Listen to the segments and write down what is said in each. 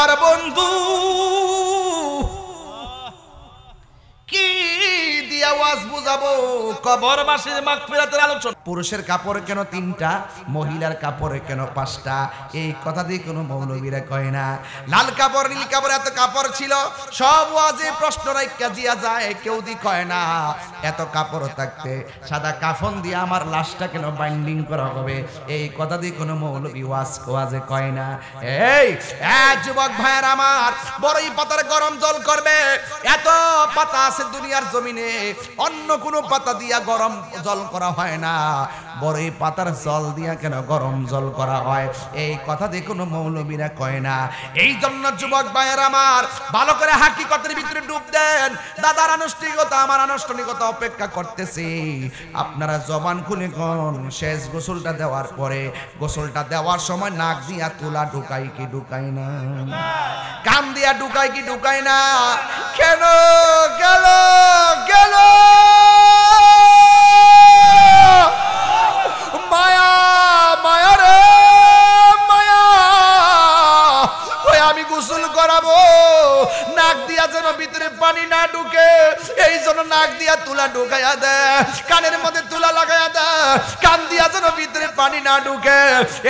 আমার বন্ধু কি দিয়া ওয়াজ বুঝাবো কবরবাসীর মাগফিরাতের আলোচনা। পুরুষের কাপড় কেন 3টা, মহিলার কাপড় কেন 5টা? এই কথা দিয়ে কোনো মৌলবীরা কয় না। লাল কাপড় নীল কাপড় এত কাপড় ছিল, সব ওয়াজে প্রশ্ন রাইখা দিয়া যায়, কেউ দি কয় না এত কাপড় থাকতে সাদা কাফন দিয়ে আমার লাশটা কেন বাইন্ডিং করা হবে? এই কথা দিয়ে কোনো মৌলবী ওয়াজে কয় না। এই যুবক ভাইয়ের আমার, বড়ই পাতার গরম জল করবে, এত পাতা আছে দুনিয়ার জমিনে, অন্য কোনো পাতা দিয়া গরম জল করা হয় না, বড়ই পাতার জল দিয়া কেন গরম জল করা হয়? এই কথা দিয়ে কোনো মৌলবীরা কয় না। এই জন্য যুবক ভাইয়ের আমার, ভালো করে হাকিকতের ভিতরে ডুব দেন। দাদার আনুষ্ঠানিকতা আমার আনুষ্ঠানিকতা অপেক্ষা করতেছি। আপনারা জবান খুলে কোন শেষ গোসলটা দেওয়ার পরে, গোসলটা দেওয়ার সময় নাক দিয়া তুলা ঢুকাই কি ঢুকাই না? কান দিয়া ঢুকাই কি ঢুকাই না? কেন গেল গেল মায়া মায়া রে মায়া, ওই আমি গোসল করাবো, নাক দিয়া যেন ভিতরে পানি না ঢুকে, এই জন্য নাক দিয়া তুলা ঢুকাইয়া দে, কানের মধ্যে তুলা লাগাইয়া দে, কান দিয়া যেন ভিতরে পানি না ঢুকে,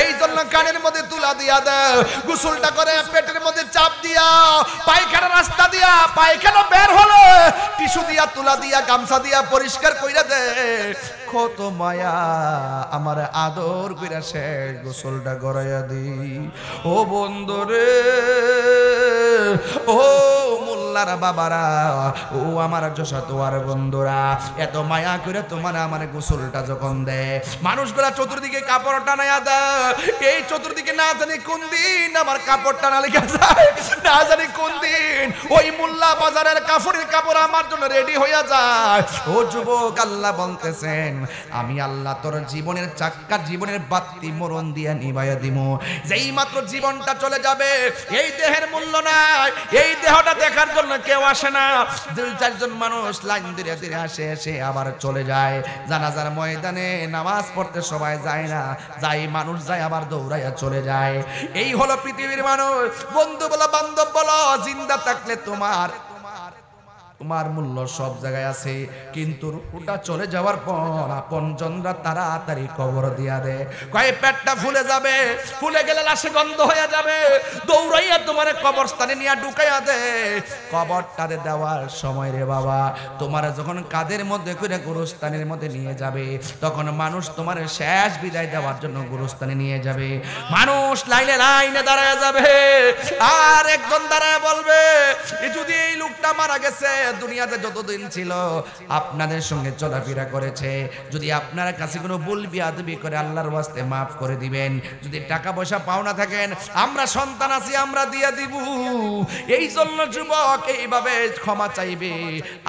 এই জন্য কানের মধ্যে তুলা দিয়া দে। গোসলটা করে পেটের মধ্যে চাপ দিয়া, পায়খানা রাস্তা দিয়া পায়খানা বের হলে টিস্যু দিয়া তুলা দিয়া গামছা দিয়া পরিষ্কার কইরা দে। কত মায়া আমার আদর কইরা শেষ গোসলটা গড়াইয়া দি। ও বন্ধুরে, ও মোল্লার বাবারা, ও আমার যশোয়ার বন্ধুরা, এত মায়া করে তোমার আমার গোসলটা যখন দেয়, মানুষগুলা চতুর্দিকে কাপড় টানাইয়া দেয়, এই চতুর্দিকে না জানি কোন দিন আমার কাপড় টানা লেগে যায়, না জানি কোন দিন ওই মোল্লা বাজারের কাপড়ের কাপড় আমার জন্য রেডি হইয়া যায়। ও যুবক, আল্লাহ বলতেছেন আমি আল্লাহ তোর জীবনের চাক্কা, জীবনের বাতি মরণ দিয়া নিভাইয়া দিব। যেই মাত্র জীবনটা চলে যাবে, এই দেহের মূল্য নাই, এই দেহটা দেখার জন্য কেউ আসে না। 2-4 জন মানুষ লাইন ধরে ধরে আসে, এসে আবার চলে যায়। জানাজার ময়দানে নামাজ পড়তে সবাই যায় না, যাই মানুষ যায় আবার দৌড়াইয়া চলে যায়। এই হলো পৃথিবীর মানুষ। বন্ধু বলো, বান্ধব বলো, জিন্দা থাকলে তোমার মূল্য সব জায়গায় আছে, কিন্তু রূহটা চলে যাওয়ার পর আপনজনরা তাড়াতাড়ি কবর দিয়া দেয়। কয় পেটটা ফুলে যাবে, ফুলে গেলে লাশে গন্ধ হয়ে যাবে, দৌড়াইয়া তোমার কবরস্থানে নিয়ে ঢুকাইয়া দে। কবরটারে দেওয়ার সময় রে বাবা, তোমার যখন কাদের মধ্যে করে গোরস্থানের মধ্যে নিয়ে যাবে, তখন মানুষ তোমার শেষ বিদায় দেওয়ার জন্য গোরস্থানে নিয়ে যাবে। মানুষ লাইনে লাইনে দাঁড়ায় যাবে, আর একজন দাঁড়ায় বলবে যদি এই লোকটা মারা গেছে, দুনিয়াতে যতদিন ছিল আপনাদের সঙ্গে চলাফেরা করেছে, যদি আপনার কাছে কোনো ভুল বিয়াদবি করে আল্লাহর ওয়াস্তে মাফ করে দিবেন। যদি টাকা পয়সা পাওনা থাকেন, আমরা সন্তান আছি, আমরা দিয়ে দিব। এই জন্য যুবক এইভাবে ক্ষমা চাইবে।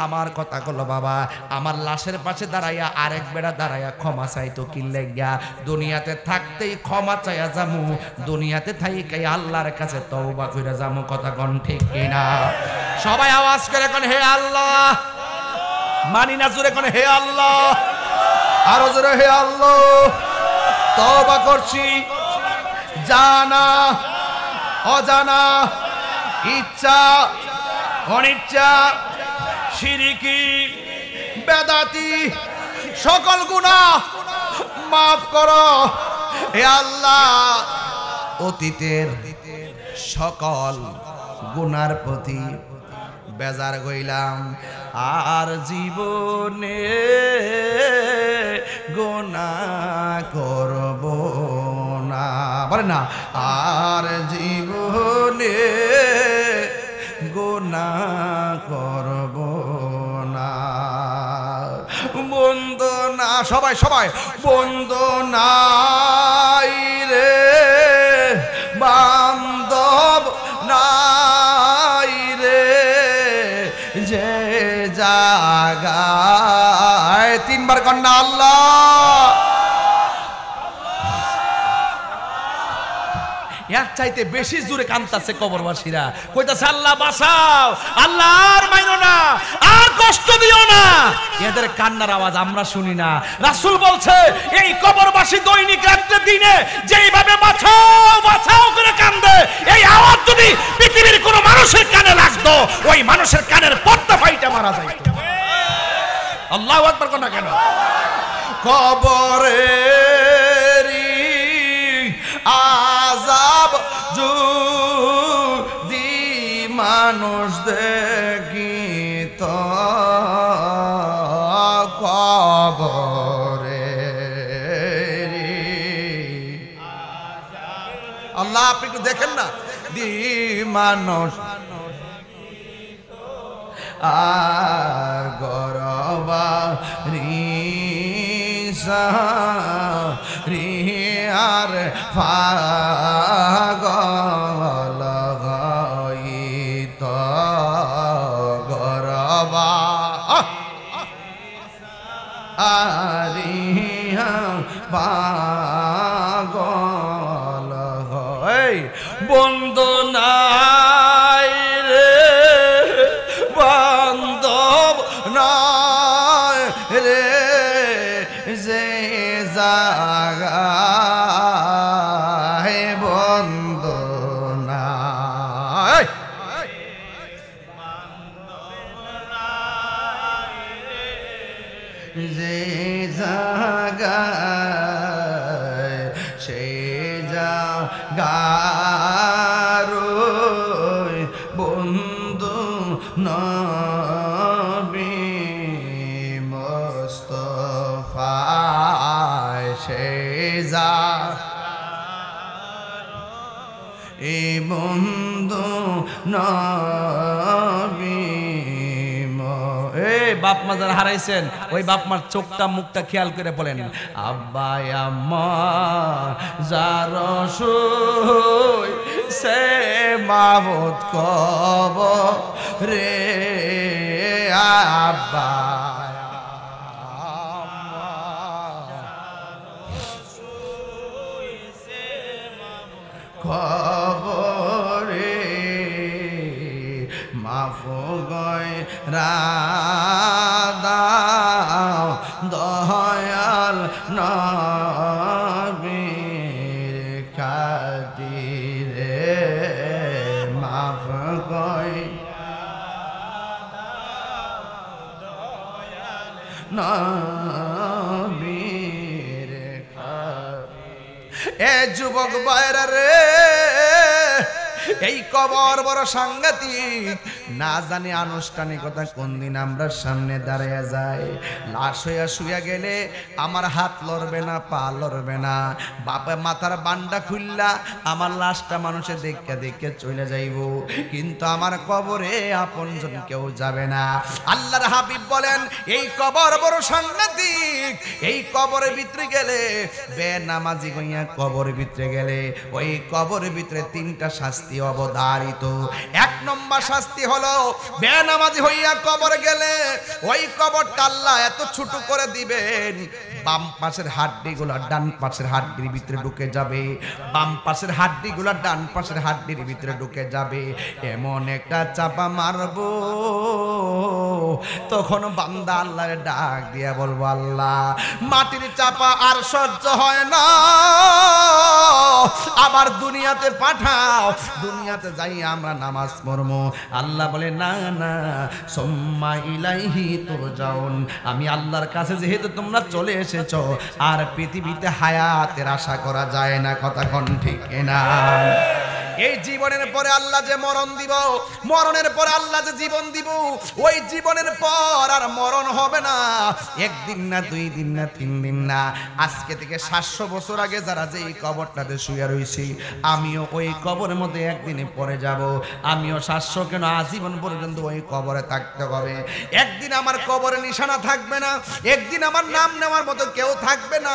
আমার কথা হলো বাবা, আমার লাশের পাশে দাঁড়াইয়া আরেক বেড়া দাঁড়াইয়া ক্ষমা চাইতো কি লাগিয়া? দুনিয়াতে থাকতেই ক্ষমা চাইয়া যামু, দুনিয়াতে থাইকাই আল্লাহর কাছে তওবা কইরা যামু। কথা কোন ঠিক কিনা? সবাই আওয়াজ করে কোন হে আল্লাহ, মানি না জোরে কোন হে আল্লাহ, আরো জোরে হে আল্লাহ। তওবা করছি, জানা অজানা, ইচ্ছা অনিচ্ছা, শিরকি বেদাতি সকল গুনাহ মাফ করো হে আল্লাহ। অতীতের সকল গুনার প্রতি বেজার গইলাম, আর জীবনে গুনাহ করব না, বলে না, আর জীবনে গুনাহ করব না। বন্ধ না, সবাই সবাই বন্ধ নাই রে বান্ধব নাই রে, যে জাগায় 3 বার কন্যা আল্লাহ। এর চাইতে বেশি জোরে কান্তাছে কবরবাসীরা, কইতাছে আল্লাহ বাঁচাও, আল্লাহ আর মাইনো না, আর কষ্ট দিও না। এদের কান্নার আওয়াজ আমরা শুনি না। রাসূল বলছে এই কবরবাসী দৈনিক রাতে দিনে যেইভাবে বাঁচাও বাঁচাও করে কান্দে, এই আওয়াজ যদি পৃথিবীর লাগতো ওই মানুষের কানের পর্দা ফাইটা মারা যাইত। আল্লাহু আকবার কোন কেন? কবরেরই আযাব যদি মানুষ দেখিত কবরেরই আল্লাহ আপনি একটু দেখেন না দি মানুষ আর গরবা রিয়ার পাগল হইত গরবা আরিয়া পাগল হয় বন্ধু নাই রে বান্ধব নাই রে যে জাগায় বন্ধু নাই যে জাগায় সে জাগার বন্ধু নবী মুস্তাফা সে এই বন্ধু নবী এই বাপ মা যারা হারাইছেন ওই বাপ মার চোখটা মুখটা খেয়াল করে বলেন আব্বা আম্মা যার সই সে মাবুদ কব রে আব্বা খবরে মাফ গয় রাদাও দয়াল নবীর খাতিরে মাফ গয় নবীর খাতিরে। এ যুবক ভাইরা রে এই কবর বড় সাংঘাতিক না জানি আনুষ্ঠানিকতা কোন দিন আমরা সামনে দাঁড়িয়ে যাই লাশ হইয়া শুয়ে গেলে আমার হাত লড়বে না পা লড়বে না বাপে মাথার বান্ডা খুললা আমার লাশটা মানুষে দেখে দেখে চলে যাইব কিন্তু আমার কবরে আপনজন কেউ যাবে না। আল্লাহর হাবিব বলেন এই কবর বড় সাংঘাতিক এই কবরের ভিতরে গেলে বেনামাজি হইয়া কবরের ভিতরে গেলে ওই কবরের ভিতরে তিনটা শাস্তি অবধারিত। এক নম্বর শাস্তি হলো বেনামাজি হইয়া কবরে গেলে ওই কবরটা আল্লাহ এত ছোট করে দিবেন বাম পাশের হাড্ডিগুলো ডান পাশের হাড্ডির ভিতরে ঢুকে যাবে বাম পাশের হাড্ডিগুলো ডান পাশের হাড্ডির ভিতরে ঢুকে যাবে এমন একটা চাপা মারবো তখন বান্দা আল্লাহর ডাক দিয়া বলবো আল্লাহ মাটির চাপা আর সহ্য হয় না আবার দুনিয়াতে পাঠাও দুনিয়াতে যাই আমরা নামাজ পড়বো। আল্লাহ বলে না না সুম্মা ইলাইহি তুরজাউন আমি আল্লাহর কাছে যেহেতু তোমরা চলে এসেছো আর পৃথিবীতে হায়াতের আশা করা যায় না কথা কোন ঠিক না। এই জীবনের পরে আল্লাহ যে মরণ দিব মরণের পরে আল্লাহ যে জীবন দিব ওই জীবনের পর আর মরণ হবে না একদিন না দুই দিন না তিন দিন না আজকে থেকে 700 বছর আগে যারা যে এই কবরটাতে শুয়ে রয়েছি আমিও ওই কবরের মধ্যে একদিনে পড়ে যাব আমিও 700 কেন আজীবন পর্যন্ত ওই কবরে থাকতে হবে। একদিন আমার কবরে নিশানা থাকবে না একদিন আমার নাম নেওয়ার মতো কেউ থাকবে না।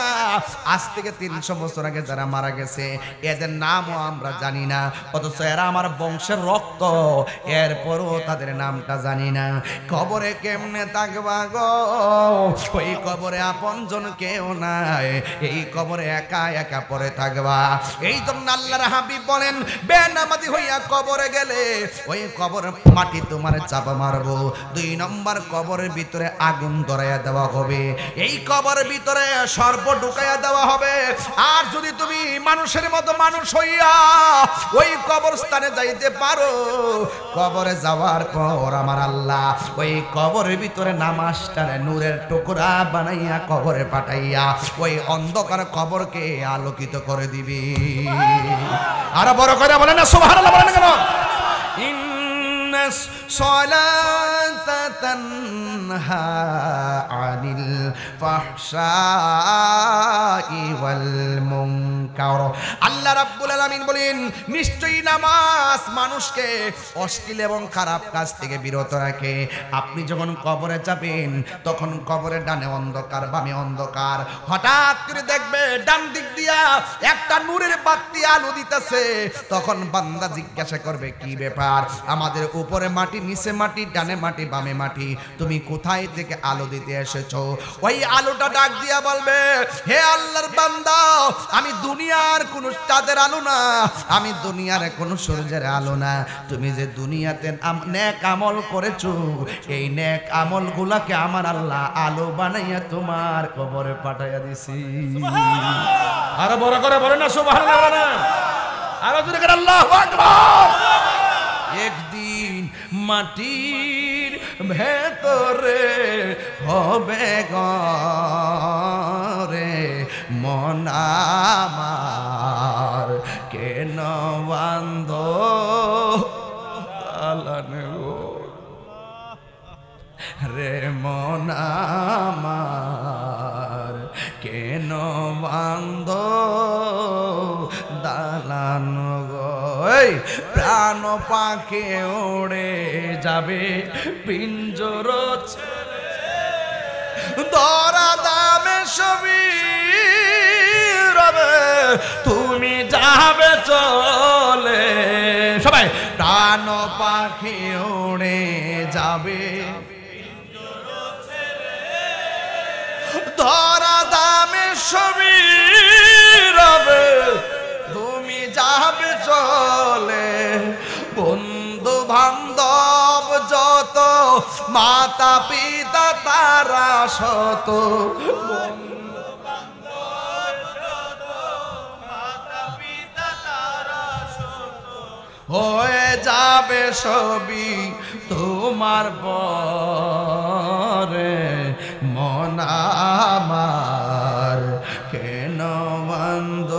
আজ থেকে 300 বছর আগে যারা মারা গেছে এদের নামও আমরা জানি না অথচ এরা আমার বংশের রক্ত এরপরও তাদের নামটা জানি না। কবরে কেমনে থাকবা গো ওই কবরে আপনজন কেউ নাই এই কবরে একা একা পড়ে থাকবা। এই জন্য আল্লাহর হাবিব বলেন বেনামাজি হইয়া কবরে গেলে ওই কবর মাটি তোমার চাপা মারবো। 2 নম্বর কবরের ভিতরে আগুন ধরাইয়া দেওয়া হবে এই কবরের ভিতরে সর্প ঢুকাইয়া দেওয়া হবে। আর যদি তুমি মানুষের মতো মানুষ হইয়া ওই কবরস্থানে যাইতে পারো, কবরে যাওয়ার পর আমার আল্লাহ ওই কবরের ভিতরে নামাজটারে নূরের টুকরা বানাইয়া কবরে পাঠাইয়া ওই অন্ধকার কবরকে আলোকিত করে দিবি। আরো বড় করে বলেন না সুবহানাল্লাহ, বলেন কেন? ইন্নাস সালাতা তানহা আনিল ফাহশাই ওয়াল মুনকার। আল্লাহ রাব্বুল আলামিন বলেন নিশ্চয়ই নামাজ মানুষকে অশ্লীল এবং খারাপ কাজ থেকে বিরত রাখে। আপনি যখন কবরে যাবেন তখন কবরের ডানে অন্ধকার, বামে অন্ধকার, হঠাৎ করে দেখবে ডান দিক দিয়া একটা নূরের বাতি আলো দিতেছে। তখন বান্দা জিজ্ঞাসা করবে কি ব্যাপার, আমাদের উপরে মাটি, নিচে মাটি, ডানে মাটি, বামে মাটি, তুমি কোথায় থেকে আলো দিতে এসেছো? ওই আলোটা ডাক দিয়া বলবে হে আল্লাহর বান্দা, আমি দুনিয়ার কোন চাঁদের আলো না, আমি দুনিয়ার কোন সূর্যের আলো না, তুমি যে দুনিয়াতে নেক আমল করেছো এই নেক আমল গুলাকে আমার আল্লাহ আলো বানাইয়া তোমার কবরে পাঠাইয়া দিছি। আরো বড় করে বলেন না সুবহানাল্লাহ, আরো জোরে করে আল্লাহু আকবার। একদিন মাটির ভেতরে হবে ঘরে মন আমার, কেন বান্ধ আলানে রে মন আমার, কেন বান্ধ দালান গো। প্রাণ পাখি উড়ে যাবে পিঞ্জর ছেড়ে, দরা দামে সবই রবে তুমি যাবে চলে। সবাই প্রাণ পাখি উড়ে যাবে ধরা দামে সবই রবে তুমি যাবে চলে। বন্ধু বান্ধব যত, মাতা পিতা তারা শত, হয়ে যাবে সবই তোমার পরে মন আমার, কেন বন্ধ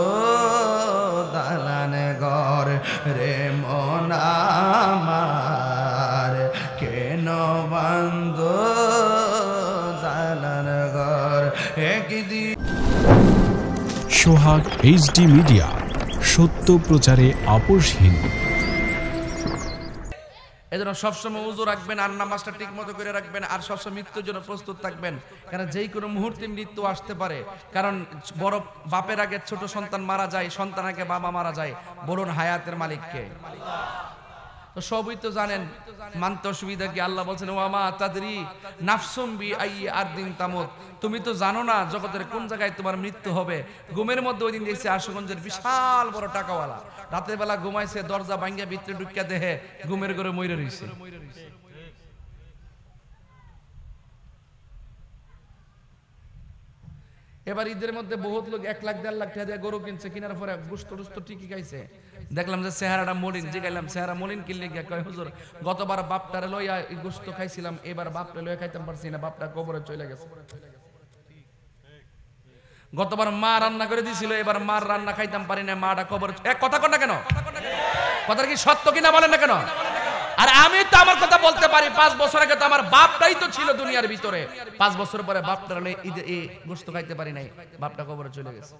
দালানে ঘর রে মন আমার, কেন বন্ধ দালানে ঘর। একদিন সোহাগ এইচডি মিডিয়া, সত্য প্রচারে আপোষহীন। এজন্য সবসময় ওযু রাখবেন, আর নামাজটা ঠিক মতো করে রাখবেন, আর সবসময় মৃত্যুর জন্য প্রস্তুত থাকবেন, কারণ যেই কোনো মুহূর্তে মৃত্যু আসতে পারে। কারণ বড় বাপের আগে ছোট সন্তান মারা যায়, সন্তান আগে বাবা মারা যায়। বলুন হায়াতের মালিককে? তো সবই তো জানেন, মানতে অসুবিধা কি? আল্লাহ বলছেন ওয়ামা তাদরি নাফসুম বি আই আরদিন তামুত, তুমি তো জানো না জগতের কোন জায়গায় তোমার মৃত্যু হবে। ঘুমের মধ্যে ওই দিন দেখছি আশুগঞ্জের বিশাল বড় টাকাওয়ালা রাতের বেলা ঘুমাইছে, দরজা ভাঙ্গা ভিতরে ঢুকিয়া দেখে ঘুমের ঘরে মইরা রইছে। এবার ঈদের মধ্যে বহুত লোক 1 লাখ 1.5 লাখ টাকা দিয়ে গরু কিনছে, কিনার পরে গোশত টুস্ত ঠিকই খাইছে। দেখলাম যে চেহারাটা মলিন, জিগাইলাম চেহারা মলিন কিনলে গিয়া কয় হুজুর গতবার বাপটারে লইয়া এই গোশত খাইছিলাম, এবার বাপটা লইয়া খাইতাম পারছি না, বাপটা কবরে চলে গেছে। গতবার মা রান্না করে দিছিল, এবার মার রান্না খাইতাম পারি না, মাটা কবরে। এক কথা কন না কেন? কথা কি সত্য কিনা বলেন না কেন? আর আমি তো আমার কথা বলতে পারি, 5 বছর আগে তো আমার বাপটাই তো ছিল দুনিয়ার ভিতরে, 5 বছর পরে বাপটার ঈদে এই গোশত খাইতে পারি নাই, বাপটা কবরে চলে গেছে।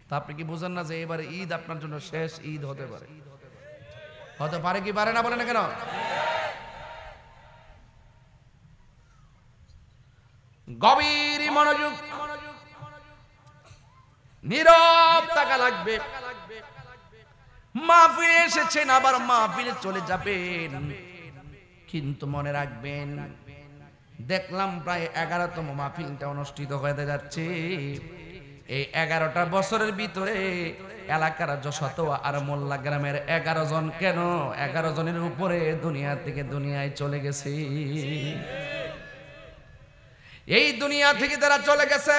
তা আপনি কি বুঝেন না যে এবারে ঈদ আপনার জন্য শেষ ঈদ হতে পারে? হতে পারে কি পারে না বলেন না কেন? গভীর মনোযোগ, নীরব থাকা লাগবে। মাহফিলে এসেছেন, আবার মাহফিলে চলে যাবেন, কিন্তু মনে রাখবেন দেখলাম প্রায় 11তম মাহফিলটা অনুষ্ঠিত হয়ে যাচ্ছে। এই 11টা বছরের ভিতরে এলাকার যশোতোয়া আর মোল্লা গ্রামের 11 জন, কেন 11 জনের উপরে দুনিয়া থেকে দুনিয়ায় চলে গেছে। এই দুনিয়া থেকে তারা চলে গেছে,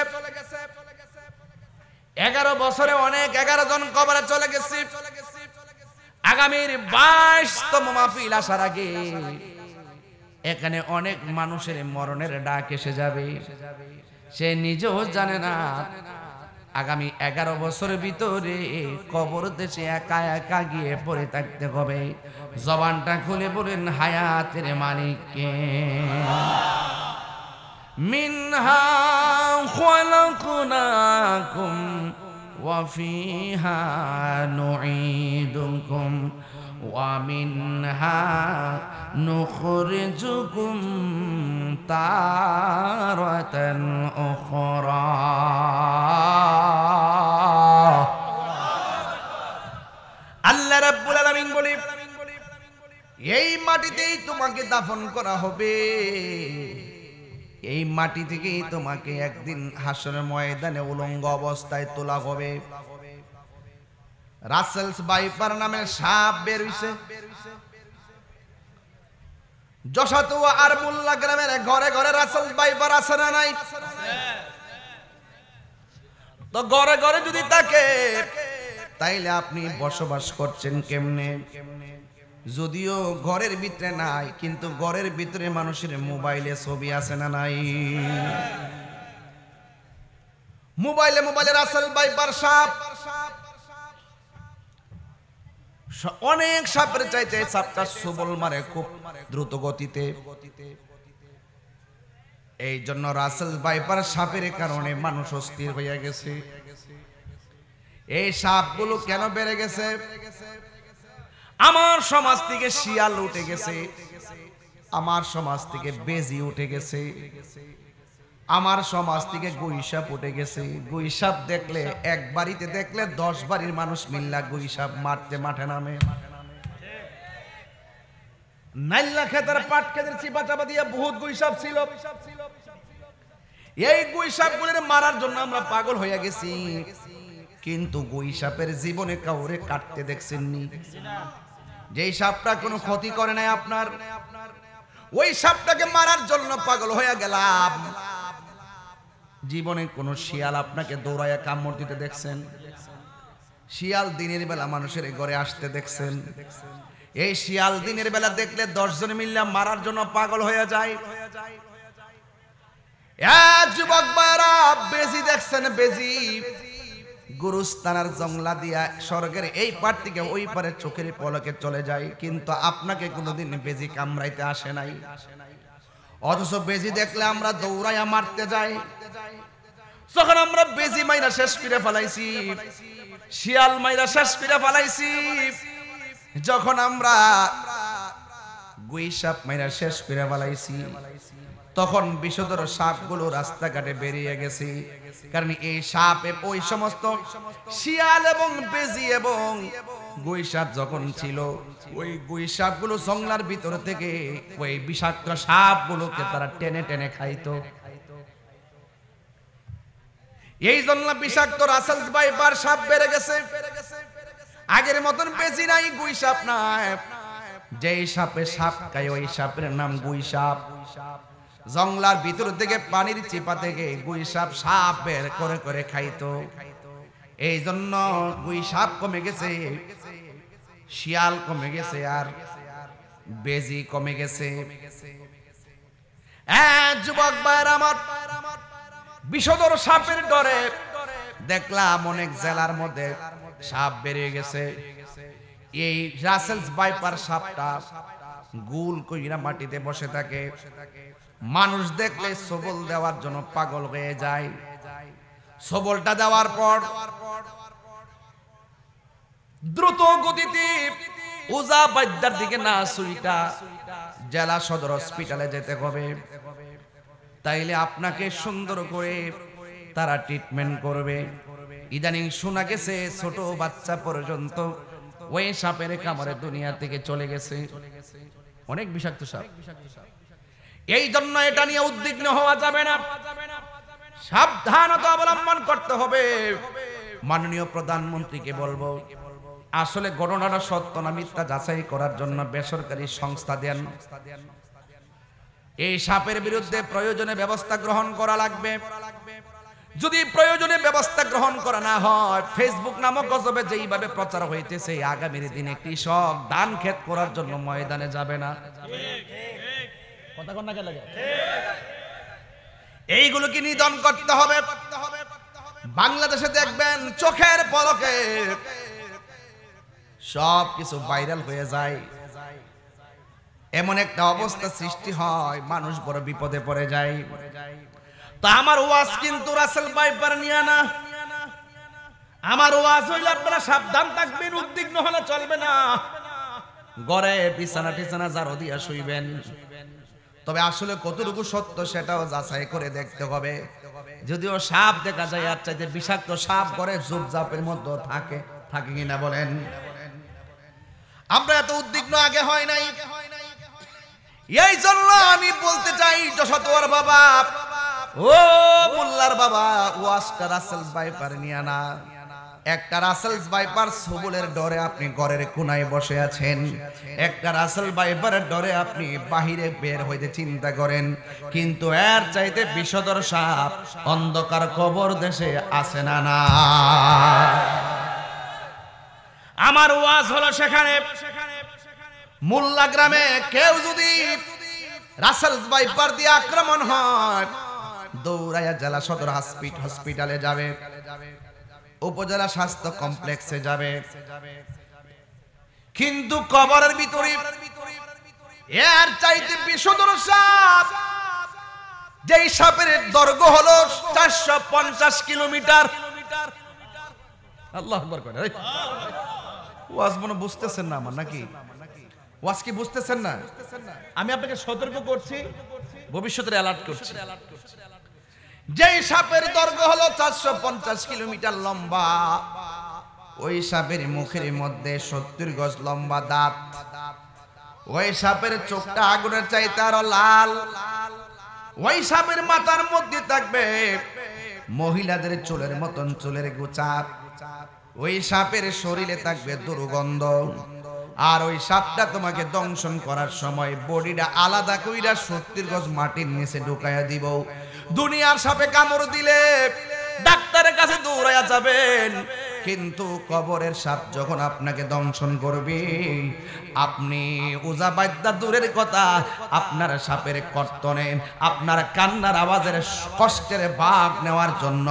11 বছরে অনেক 11 জন কবরে চলে গেছে। আগামীর 22তম মাহফিল আসার আগে এখানে অনেক মানুষের মরণের ডাক এসে যাবে, সে নিজেও জানে না। আগামী 11 বছরের ভিতরে কবর দেশে একা একা গিয়ে পড়ে থাকতে হবে। জবানটা খুলে বলেন হায়াতের মালিক কে? মিনহা খালাকনাকুম ওয়া ফিহা নুঈদুকুম ওয়া মিনহা নুখরিজুকুম তারাতান উখরা। আল্লাহ রাব্বুল আলামিন বলে, এই মাটিতেই তোমাকে দাফন করা হবে, এই মাটি থেকেই তোমাকে একদিন হাসরের ময়দানে উলঙ্গ অবস্থায় তোলা হবে। রাসেলস ভাইপার নামে সাপ বের হইছে। যশোতুয়া আর মোল্লা গ্রামের ঘরে ঘরে রাসেলস ভাইপার আছে না নাই? তো ঘরে ঘরে যদি থাকে তাইলে আপনি বসবাস করছেন কেমনে? যদিও ঘরের ভিতরে নাই, কিন্তু ঘরের ভিতরে মানুষের মোবাইলে ছবি আছে না নাই? মোবাইলে মোবাইলে রাসেল ভাইপার সাপ, অনেক সাপের চাইতে সাপটা সবল মারে খুব দ্রুত গতিতে। এই জন্য রাসেল ভাইপার সাপের কারণে মানুষ অস্থির হয়ে গেছে। এই সাপগুলো কেন বেড়ে গেছে? আমার সমাজ থেকে শিয়াল উঠে গেছে, আমার সমাজ থেকে বেজি উঠে গেছে, আমার সমাজ থেকে গুইসাপ উঠে গেছে। গুইসাপ দেখলে এক বাড়িতে দেখলে 10 বাড়ির মানুষ মিল্লা গুইসাপ মারতে মাঠে নামে। নাইল্লা খেতের পাট খেতের চিপা চাপা দিয়ে বহুত গুইসাপ ছিল। এই গুইসাপগুলোর মারার জন্য আমরা পাগল হয়ে গেছি, কিন্তু গুইসাপের জীবনে কাউরে কাটতে দেখছেননি। যেই সাপটা কোনো ক্ষতি করে নাই আপনার, ওই সাপটাকে মারার জন্য পাগল হয়ে গেলাম। জীবনে কোন শিয়াল আপনাকে দৌড়াইয়া কামড় দিতে দেখছেন? শিয়াল দিনের বেলা মানুষের ঘরে আসতে দেখছেন? এই শিয়াল দিনের বেলা দেখলে 10 জন মিলে মারার জন্য পাগল হয়ে যায়। যুবক ভাইরা, বেজি দেখছেন? বেজি গুরুস্থানার জংলা দিয়া স্বর্গের এই পার থেকে ওই পারে চোখের পলকে চলে যায়, কিন্তু আপনাকে কোনোদিন বেজি কামড়াইতে আসে নাই। অথচ বেজি দেখলে আমরা দৌড়াইয়া মারতে যাই। যখন আমরা বেজি মাইরা শেষ করে ফেলাইছি, শিয়াল মাইরা শেষ করে ফেলাইছি, যখন আমরা গুইসাপ মাইরা শেষ করে ফেলাইছি, তখন বিষধর সাপগুলো রাস্তাঘাটে বেরিয়ে গেছে। কারণ এই সাপ ওই সমস্ত শিয়াল এবং বেজি এবং গুইসাপ যখন ছিল, ওই গুইসাপগুলো জঙ্গলার ভিতর থেকে ওই বিষাক্ত সাপগুলোকে তারা টেনে টেনে খাইতো। এই জন্য বিষাক্ত রাসেলস ভাইপার সাপ বেড়ে গেছে। আগের মতন বেজি নাই, গুইসাপ নাই। যেই সাপে সাপ খায় ওই সাপের নাম গুইসাপ। জঙ্গলার ভিতর থেকে পানির চিপা থেকে গুইসাপ সাপ বের করে করে খাইতো। এই জন্য গুইসাপ কমে গেছে, শিয়াল কমে গেছে, আর বেজি কমে গেছে। যুবক ভাইরা আমার, বিষধর সাপের ডরে দেখলাম অনেক জেলার মধ্যে সাপ বেরিয়ে গেছে। এই রাসেলস ভাইপার সাপটা গুল কইরা মাটিতে বসে থাকে। মানুষ দেখলে সবল দেওয়ার জন্য পাগল হয়ে যায়। সবলটা দেওয়ার পর দ্রুত গতিতে উজা বাদ্যার দিকে না সুইটা জেলা সদর হসপিটালে যেতে হবে। তাইলে আপনাকে সুন্দর করে তারা ট্রিটমেন্ট করবে। ইদানিং শোনা গেছে ছোট বাচ্চা পর্যন্ত ওই সাপের কামড়ে দুনিয়া থেকে চলে গেছে। অনেক বিষাক্ত সাপ। এই জন্য এটা নিয়ে উদ্বিগ্ন হওয়া যাবে না, সাবধানতা অবলম্বন করতে হবে। মাননীয় প্রধানমন্ত্রীকে বলবো, আসলে ঘটনাটা সত্য না মিথ্যা যাচাই করার জন্য বেসরকারি সংস্থা দেন। এই সাপের বিরুদ্ধে প্রয়োজনে ব্যবস্থা গ্রহণ করা লাগবে। যদি প্রয়োজনে ব্যবস্থা গ্রহণ করা না হয়, ফেসবুক নামক গজবে যেইভাবে প্রচার হইতেছে, আগামীর দিনে কৃষক ধান ক্ষেত করার জন্য ময়দানে যাবে না। কথা কোন না কে লাগে? এইগুলোকে নিধন করতে হবে। বাংলাদেশে দেখবেন চোখের পলকে সব কিছু ভাইরাল হয়ে যায়, এমন একটা অবস্থা সৃষ্টি হয়, মানুষ বড় বিপদে পড়ে যায়। তা আমার ওয়াজ কিন্তু রাসেল ভাইপার নিয়ে না, আমার ওয়াজ হইলে আপনারা সাবধান থাকবেন, উদ্বিগ্ন হলে চলবে না। ঘরে বিছানা টিছানা জারো দিয়া শুইবেন, তবে আসলে কতটুকু সত্য সেটাও যাচাই করে দেখতে হবে। যদিও সাপ দেখা যায়, আর চাইতে বিষাক্ত সাপ করে ঝোপঝাপের মধ্যে থাকে কিনা বলেন? আমরা এত উদ্বিগ্ন আগে হয় নাই। এই জন্য আমি বলতে চাই, যশোর বাবা, ও মোল্লার বাবা, ওয়াজটা রাসেল ভাইপার নিয়ে না। একটা রাসেল ভাইপার সবুলের ডরে আপনি ঘরের কোনায় বসে আছেন, একটা রাসেল ভাইপারের ডরে আপনি বাহিরে বের হইতে চিন্তা করেন, কিন্তু এর চাইতে বিষধর সাপ অন্ধকার কবর দেশে আছে না না? আমার ওয়াজ হলো সেখানে মোল্লা গ্রামে কেউ যদি রাসেল ভাইপার দিয়ে আক্রমণ হয়, দৌড়াইয়া জেলা সদর হসপিটালে যাবে, উপজেলা স্বাস্থ্য কমপ্লেক্সে যাবে, কিন্তু কবরের ভিতরে এর চাইতে বিষধর সাপ, যেই সাপের দৈর্ঘ্য হলো 450 কিলোমিটার। আল্লাহু আকবার করে। ওয়াজ মনে বুঝতেছেন না আমার নাকি? ওয়াজ কি বুঝতেছেন না? আমি আপনাকে সতর্ক করছি, ভবিষ্যতের অ্যালার্ট করছি। যেই সাপের দৈর্ঘ্য হলো 450 কিলোমিটার লম্বা, ওই সাপের মুখের মধ্যে 70 গজ লম্বা দাঁত, ওই সাপের চোখটা আগুনের চাইতে আরো লাল, ওই সাপের মাথার মধ্যে থাকবে মহিলাদের চুলের মতন চুলের গোছা, ওই সাপের শরীরে থাকবে দুর্গন্ধ, আর ওই সাপটা তোমাকে দংশন করার সময় বডিটা আলাদা কইরা 70 গজ মাটির নিচে ঢুকাইয়া দিব। দুনিয়ার সাপে কামড় দিলে ডাক্তারের কাছে দৌড়াইয়া যাবেন, কিন্তু কবরের সাপ যখন আপনাকে দংশন করবে, আপনি ওজা বাদ্যা দূরের কথা, আপনার সাপের কর্তনে, আপনার কান্নার আওয়াজের কষ্টের ভাগ নেওয়ার জন্য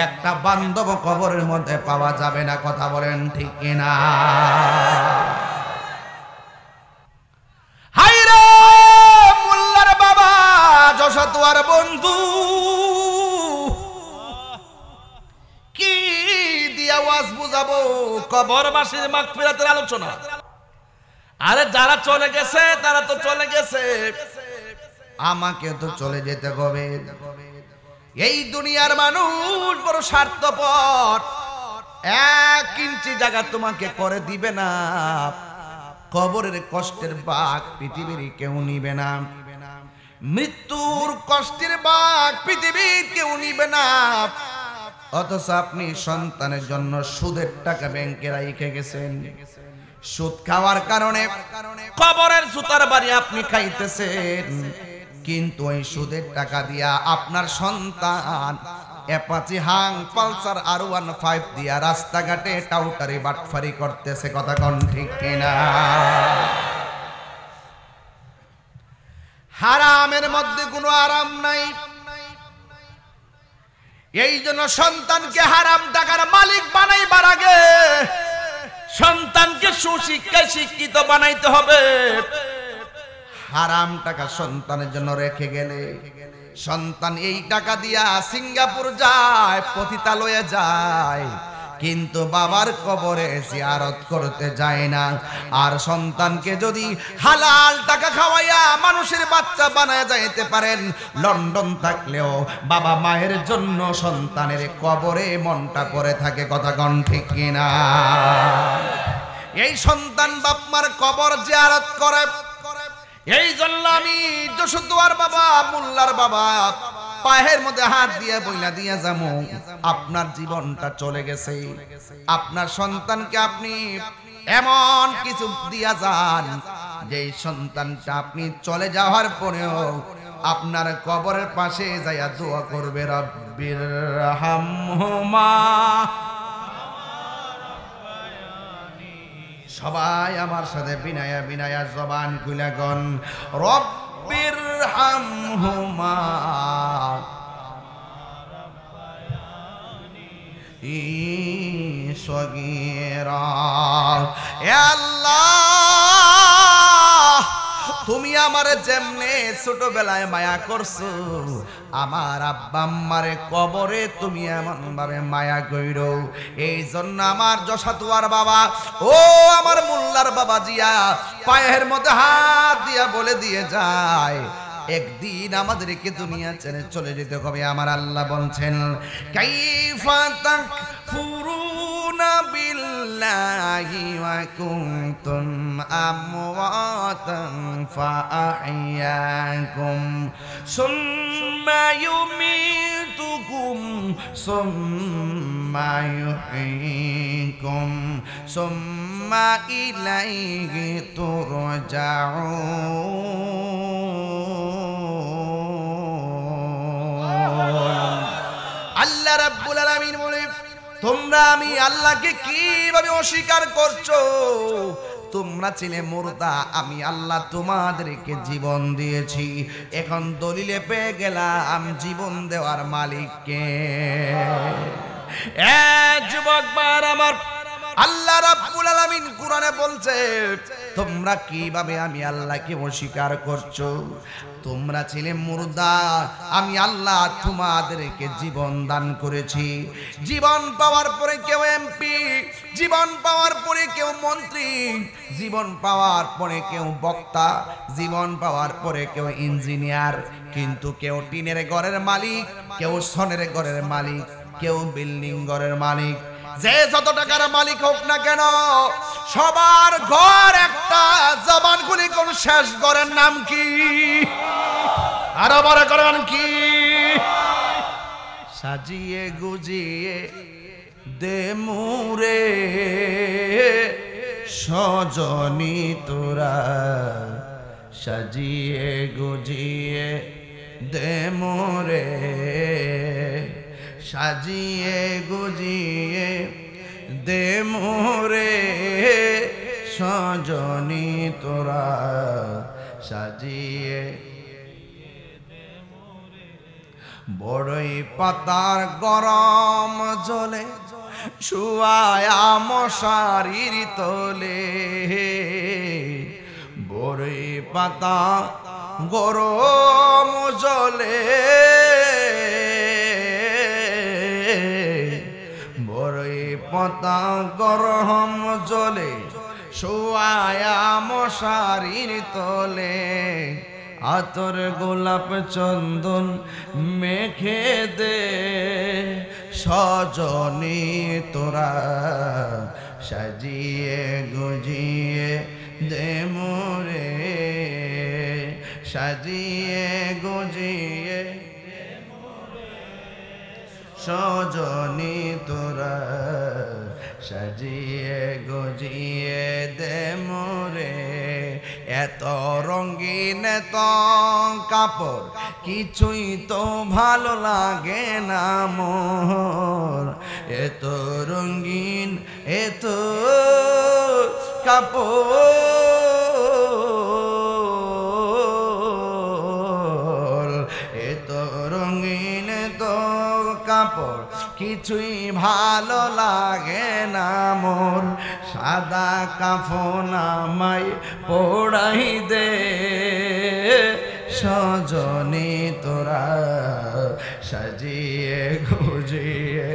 একটা বান্ধব কবরের মধ্যে পাওয়া যাবে না। কথা বলেন ঠিক কিনা? হায়রে মোল্লার বাবা, যশোর বন্ধু, কি দিয়া ওয়াজ বুঝাবো? কবরবাসীর মাগফিরাতের আলোচনা। আরে যারা চলে গেছে তারা তো চলে গেছে, আমাকে তো চলে যেতে হবে। এই দুনিয়ার মানুষ বড় স্বার্থপর, 1 ইঞ্চি জায়গা তোমাকে করে দিবে না। কবরের কষ্টের ভাগ পৃথিবীর কেউ নিবে না, মৃত্যুর কষ্টের ভাগ পৃথিবীর কেউ নিবে না। অথচ আপনি সন্তানের জন্য সুদের টাকা ব্যাংকে রেখে গেছেন, সুদ খাওয়ার কারণে কবরের জুতার বাড়ি আপনি খাইতেছেন, কিন্তু ওই সুদের টাকা দিয়া আপনার সন্তান অ্যাপাচি হাং পালসার R15 দিয়া রাস্তাঘাটে টাউটারি বাটফারি করতেছে। কথা কোন ঠিক কিনা? হারামের মধ্যে কোনো আরাম নাই। এই জন্য সন্তানকে হারাম টাকার মালিক বানাইবার আগে সন্তানকে সুশিক্ষায় শিক্ষিত বানাইতে হবে। হারাম টাকা সন্তানের জন্য রেখে গেলে সন্তান এই টাকা দিয়া সিঙ্গাপুর যায়, পতিতালয়ে যায়, কিন্তু বাবার কবরে জিয়ারত করতে যায় না। আর সন্তানকে যদি হালাল টাকা খাওয়াইয়া মানুষের বাচ্চা বানায় যাইতে পারেন, লন্ডন থাকলেও বাবা মায়ের জন্য সন্তানের কবরে মনটা পড়ে থাকে। কথা কোন ঠিক কিনা? এই সন্তান বাপ মার কবর জিয়ারত করে। এই জন্য আমি যশোর বাবা, মোল্লার বাবা, পায়ের মধ্যে হাত দিয়ে বইলা দিয়া যাবো, আপনার জীবনটা চলে গেছে, আপনার সন্তানকে আপনি এমন কিছু দিয়া যান যে সন্তানটা আপনি চলে যাওয়ার পরেও আপনার কবরের পাশে যাইয়া দোয়া করবে, রব্বির হামহুমা। সবাই আমার সাথে বিনায়া বিনায়া জবান খুলে গন, রব্বির হামহুমা সগীরা। হে আল্লাহ, তুমি আমার যেমনে ছোটবেলায় মায়া করছো, আমার আব্বা আম্মারে কবরে তুমি এমন ভাবে মায়া কইরো। এই জন্য আমার যশাতুয়ার বাবা, ও আমার মোল্লার বাবা জিয়া পায়ের মধ্যে হাত দিয়া বলে দিয়ে যায়, একদিন আমাদেরকে দুনিয়া ছেড়ে চলে যেতে হবে। আমার আল্লাহ বলছেন, কাইফা তাকফুরুনা বিল্লাহি ওয়া কুনতুম আমওয়াতান ফাআহইয়াকুম সুম্মা ইউমীতুকুম সুম্মা ইউহয়িকুম সুম্মা ইলাইহি তুরজাউন। আল্লাহ রাব্বুল আলামিন বলে, তোমরা আমি আল্লাহকে কিভাবে অস্বীকার করছো? তোমরা ছিলে মুর্দা, আমি আল্লাহ তোমাদেরকে জীবন দিয়েছি, এখন দলিলে পেয়ে গেলাম জীবন দেওয়ার মালিককে। যুবক ভাইরা আমার, আল্লাহ রাব্বুল আলামিন কোরআনে বলছে, তোমরা কিভাবে আমি আল্লাহকে অস্বীকার করছো? তোমরা ছিলে মুর্দা, আমি আল্লাহ তোমাদেরকে জীবন দান করেছি। জীবন পাওয়ার পরে কেউ এমপি, জীবন পাওয়ার পরে কেউ মন্ত্রী, জীবন পাওয়ার পরে কেউ বক্তা, জীবন পাওয়ার পরে কেউ ইঞ্জিনিয়ার, কিন্তু কেউ টিনের ঘরের মালিক, কেউ সোনের ঘরের মালিক, কেউ বিল্ডিং ঘরের মালিক। যে যত টাকার মালিক হোক না কেন, সবার ঘর একটা। জবান খুলে কোন শেষ ঘরের নাম কি? আরো বড় করেন কি? সাজিয়ে গুজিয়ে দে মুরে সজনী তোরা, সাজিয়ে গুজিয়ে দে মোরে, সাজিয়ে গুজিয়ে দে মোরে সজনী তোরা, সাজিয়ে। বড়ই পাতার গরম জলে শুয়ায়া মশারির তোলে, বড়ই পাতা গরম জলে, বড়ই পাতা গরম জলে শুয়ায়া মশারির তোলে, আতর গোলাপ চন্দন মেখে দে সজনী তোরা, সাজিয়ে গুজিয়ে দে মোরে, সাজিয়ে গুজিয়ে সজনী তোরা, সাজিয়ে গুজিয়ে দে মোরে। এত রঙিন এত কাপড় কিছুই তো ভালো লাগে না মোর, এত রঙিন এত কাপড়, এত রঙিন এত কাপড় কিছুই ভালো লাগে না মোর, সাদা কাফন আমায় পড়াই দে সজনী তোরা, সাজিয়ে গুজিয়ে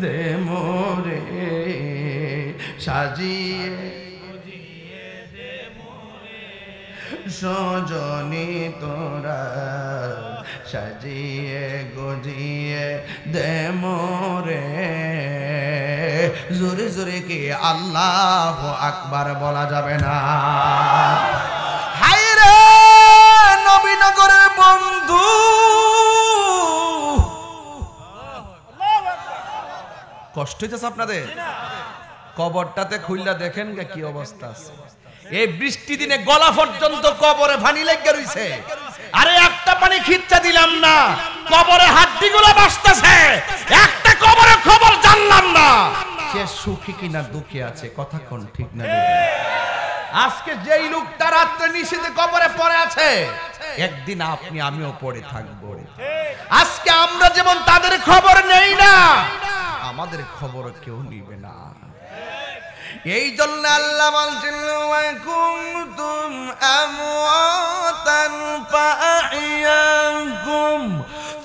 দে মোরে, সাজিয়ে সজনী তোরা, সাজিয়ে গুজিয়ে দে মোরে। জোরে জোরে কি আল্লাহু আকবার বলা যাবে না? হায় রে নবীনগরের বন্ধু, কষ্ট হইতেছে আপনাদের? কবরটাতে খুললা দেখেন গে কি অবস্থা আছে। এই বৃষ্টি দিনে গলা পর্যন্ত কবরে পানি লেগে রইছে। আরে একটা পানি খিচ্চা দিলাম না, কবরে হাড্ডিগুলো বাসতেছে, একটা কবরের খবর জানলাম না সে সুখী কিনা দুঃখী আছে। কথা কোন ঠিক না? আজকে যেই লোকটা রাত্রে নিশীথে কবরে পড়ে আছে, একদিন আপনি আমিও পড়ে থাকবো। আজকে আমরা যেমন তাদের খবর নেই না, আমাদের খবর কেউ নিবে না। এই জন্য আল্লাহ বলছেন ওয়া কুনতুম আমওয়াতান ফাআহইয়াকুম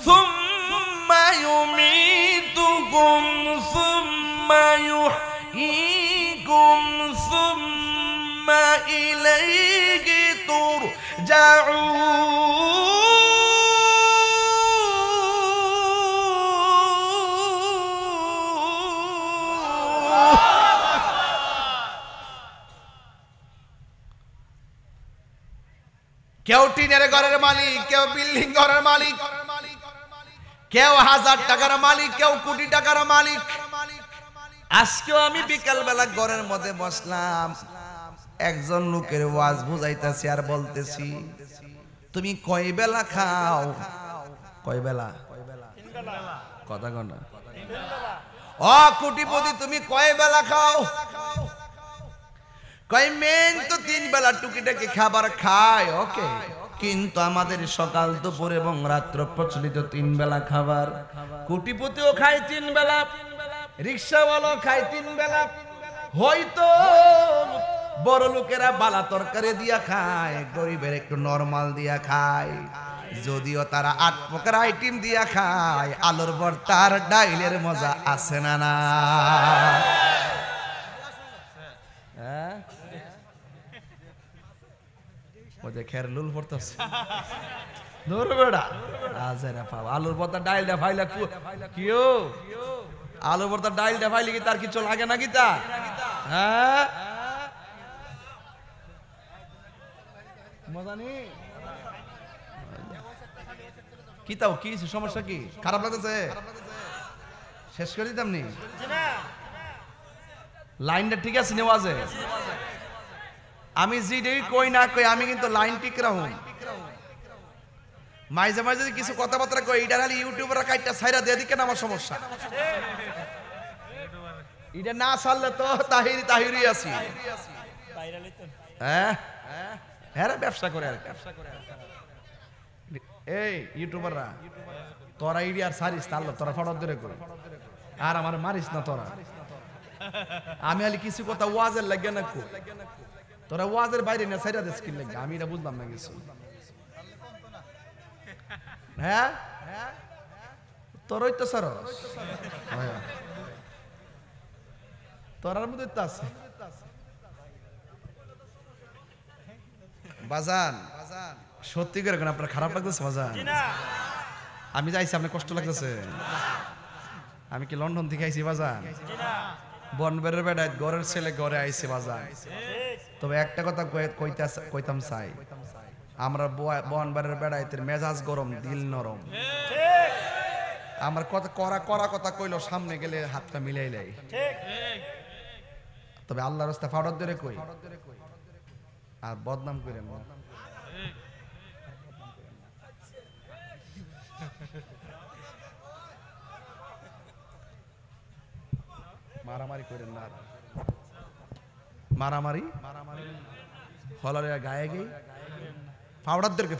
সুম্মা ইউমীতুকুম সুম্মা ইউহয়ীকুম সুম্মা ইলাইহি তুরজাউন। কেউ টিনের ঘরের মালিক, কেউ বিল্ডিং ঘরের মালিক, কেউ 1000 টাকার মালিক, কেউ কোটি টাকার মালিক। আজকেও আমি বিকাল বেলা ঘরের মধ্যে বসলাম, একজন লোকের ওয়াজ বুঝাইতেছি আর বলতেছি, তুমি কয় বেলা খাও? কয় বেলা? কথা কন না। ও কোটিপতি, তুমি কয় বেলা খাও? কয় মেন তো 3 বেলা টুকিটাকি খাবার খায়, ওকে, কিন্তু আমাদের সকাল দুপুর এবং রাত্র প্রচলিত 3 বেলা খাবার। কোটিপতিও খায় 3 বেলা, রিকশাওয়ালাও খায় 3 বেলা, হয়তো বড় লোকেরা বালা তরকারি দিয়া খায়, গরিবের একটু নরমাল দিয়া খায়। যদিও তারা 8 প্রকার আইটেম দিয়া খায়, আলুর ভর্তার ডাইলের মজা আছে না না? হ্যাঁ, ওদের খের লুল পড়তেছে ধরো বেড়া আজেরা পাও আলুর ভর্তা ডাইলটা ফাইলা কিও আলুর ভর্তা ডাইলটা ফাইলি কি তার কিছু লাগে নাকি তা? হ্যাঁ, মজা নেই কি তাও? কি সমস্যা? কি খারাপ লাগতেছে? শেষ করে দিতাম নি? লাইনটা ঠিক আছে নেওয়াজে? আমি যেটাই কই না কই, আমি কিন্তু লাইন ঠিক রাখুন। মাঝে মাঝে যদি কিছু কথাবার্তা কই, এটা খালি ইউটিউবাররা কাইটা ছাইরা দিয়ে দিকে না, আমার সমস্যা। এটা না ছাড়লে তো তাহিরি আছি। হ্যাঁ হ্যাঁ, ব্যবসা করে আর এই ইউটিউবাররা, তোরা ইডি আর সারিস তাহলে তোরা ফটো ধরে কই, আর আমার মারিস না তোরা। আমি আলি কিছু কথা ওয়াজের লাগে না কো, তোরা ওয়াজের বাইরে না সাইরা দেশ কি লাগে, আমি এটা বুঝলাম না কিছু। হ্যাঁ, তোরই তো সর তোরার মধ্যে তো আছে বাজান। সত্যি করে কেন আপনার খারাপ লাগতেছে বাজান? আমি যাইছি, আপনার কষ্ট লাগতেছে? আমি কি লন্ডন থেকে আইছি বাজান? বনবের বেড়ায় ঘরের ছেলে ঘরে আইছে বাজান। তবে একটা কথা কইতাম চাই, আমরা বনবের বেড়াইতে মেজাজ গরম, দিল নরম। আমার কথা করা কথা কইলো, সামনে গেলে হাতটা মিলাইলাই। তবে আল্লাহর রাস্তা ফাড়ত ধরে কই, আর বদনাম করেন না। মারামারি করেন না, মারামারি হলরে গায়ে গে ফাওড়াদেরকে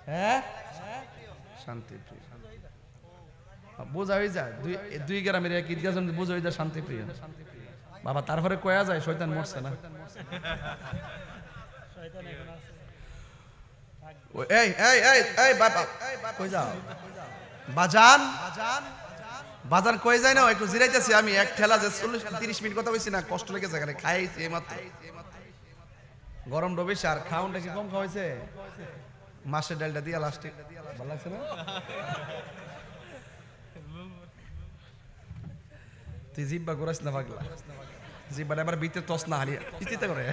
হ্যাঁ, শান্তি প্রিয় বোঝা হয়ে যায়। দুই গ্রামের এক ঈদগাহ বোঝা হয়ে যায় শান্তি প্রিয় বাবা। তারপরে কয়া যায় শয়তান মরছে না। এই এই এই এই বাবা কই যাও বাজান? বাজান কই যায় না? একটু জিরাইতেছি আমি। এক ঠেলা যে 40-30 মিনিট কথা বলছি না, কষ্ট লেগেছে। এখানে খাইছি এইমাত্র, গরম ডবে আর খাউনটা কি কম খাওয়াইছে? মাছের ডালটা দিয়া লাস্টে ভালো লাগছে না? তুই জিব্বা ঘুরাইস না পাগলা, জিব্বাটা এবার ভিতরে তস না হারিয়ে ইস্তিতে করে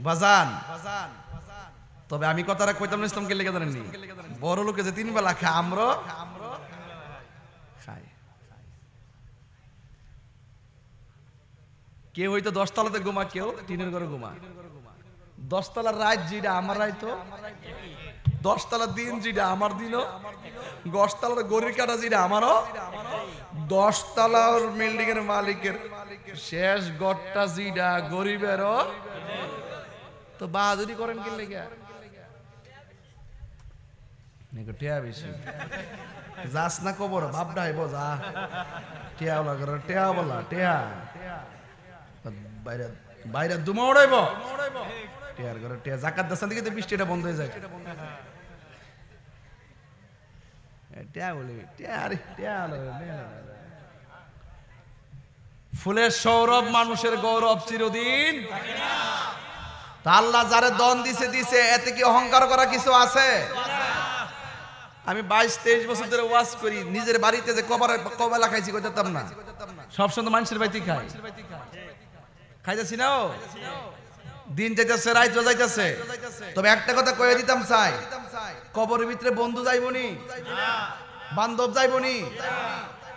বাজান। তবে আমি কথাটা কইতাম না ইসলামকে লেগে জানেননি, বড় লোকে যে 3 বেলা খায়, আমরা খাই। কেউ হয়তো 10 তলাতে ঘুমা, কেউ টিনের ঘরে ঘুমা। 10 তলার রাত যেটা আমার রাত, 10 তলার দিন যেটা আমার দিনও, 10 তলার গরির কাটা যেটা আমারও, 10 তলার বিল্ডিং এর মালিকের শেষ গড়টা যেটা গরিবেরও। তো বাহাদুরি করেন কি লেগে? টেয়া বেশি যাস না কবর বাপ ডাইব যা, টেয়া লাগর টেয়া বলা টেয়া বাইরে বাইরে দুমা উড়াইব, টেয়ার ঘরে টেয়া জাকাত দাসান দিকে বৃষ্টিটা বন্ধ হয়ে যায়। টেয়া বলি টেয়া, আরে টেয়া ফুলের সৌরভ মানুষের গৌরব চিরদিন। তা আল্লাহ যারে দন দিছে দিছে, এতে কি অহংকার করা কিছু আছে? আমি 22-23 বছর ধরে ওয়াজ করি, নিজের বাড়িতে যে কবেলা খাইছি কইতাম না, সবসময় মানুষের বাড়িতে খাই, খাইতেছি না। দিন যাইতেছে, রাত যাইতেছে। তবে একটা কথা কয়ে দিতাম চাই, কবরের ভিতরে বন্ধু যাইবনি, বান্ধব যাইবনি,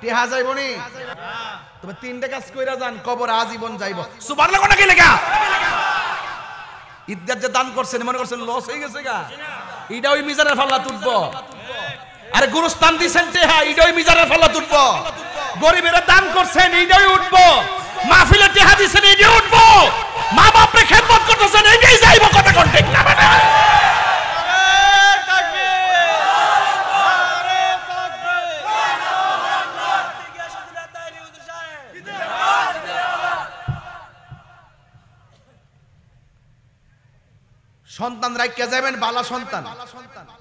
টেহা যাইবনি। তবে 3টা কাজ কইরা যান, কবর আজীবন যাইব। সুবহানাল্লাহ কোন কি লেখা? ঈদগাহ যে দান করছেন মনে করছেন লস হয়ে গেছে গা, এটা ওই মিজানের ফাল্লা তুলবো। আরে গুরুস্থান দিছেন টেহা, এটা ওই মিজানের ফাল্লা তুলবো। গরিবেরা দান করছেন, এইটাই উঠবো। মাহফিলে টেহা দিছেন, এইটাই উঠবো। মা বাপরে খেদমত করতেছেন, এইটাই যাইব। কথা কোন ঠিক না? মানে সন্তান রাখিয়া যাবেন, বালা সন্তান,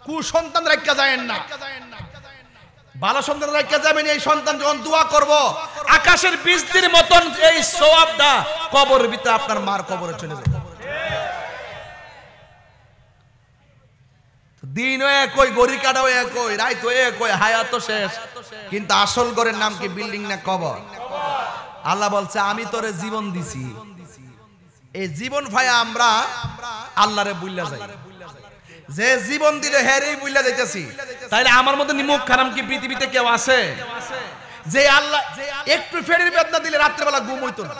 কুসন্তান রাখিয়া যাবেন না। বালা সন্তান রাখিয়া যাবেন, এই সন্তান যখন দোয়া করব, আকাশের বীজটির মতন এই সওয়াবটা কবরের ভিতরে আপনার মার কবরে চলে যাবে। দিন একই, গড়ি কাটাও একই, রাত একই, হায়াত শেষ, কিন্তু আসল ঘরের নাম কি? বিল্ডিং না কবর? আল্লাহ বলছে আমি তোরে জীবন দিছি, এই জীবন ভাইয়া আমরা আল্লাহরে বুইল্লা যাই। যে জীবন দিলে হেরেই বুইল্লা যাইতেছি, তাইলে আমার মতো নিমুখ খারাম কি পৃথিবীতে কেউ আছে? যে আল্লাহ একটু ফেরের বেদনা দিলে রাত্রেবেলা ঘুম হইতো না,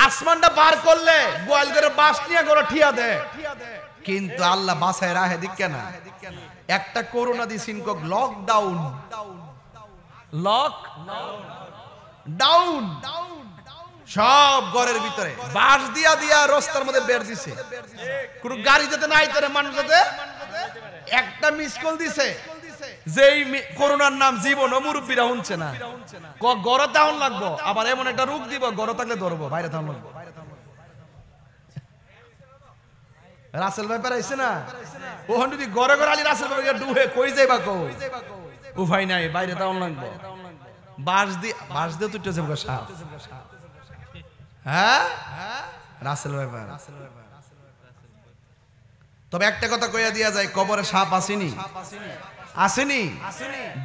আসমানটা বার করলে গোয়াল করে বাস নিয়ে গড়া ঠিয়া দেয়, কিন্তু আল্লাহ বাসায় রাহে দিক কেন? একটা করোনা দিছিন কক লকডাউন, লকডাউন, সব ঘরের ভিতরে বাস দিয়া দিয়া রাস্তার মধ্যে বের দিছে, কোন গাড়ি যেতে নাই তারে, মানুষ যেতে। একটা মিস কল দিছে, যেই করোনার নাম জীবন, মুরব্বীরা শুনছে না, গড়ে তাহন লাগবো। আবার এমন একটা রোগ দিব, গড়ে থাকলে ধরবো, বাইরে তাহন লাগবো। রাসেল ভাই পারাইছে না, ওখান যদি গড়ে গড়ে আলি রাসেল ভাই ডুবে কই যাইবা, কই উপায় নাই, বাইরে তাহন লাগবো। বাস দিয়ে তুই যাবো সাপ। হ্যাঁ রাসেল ভাই, তবে একটা কথা কইয়া দিয়া যায়, কবরে সাপ আসেনি, আসেনি,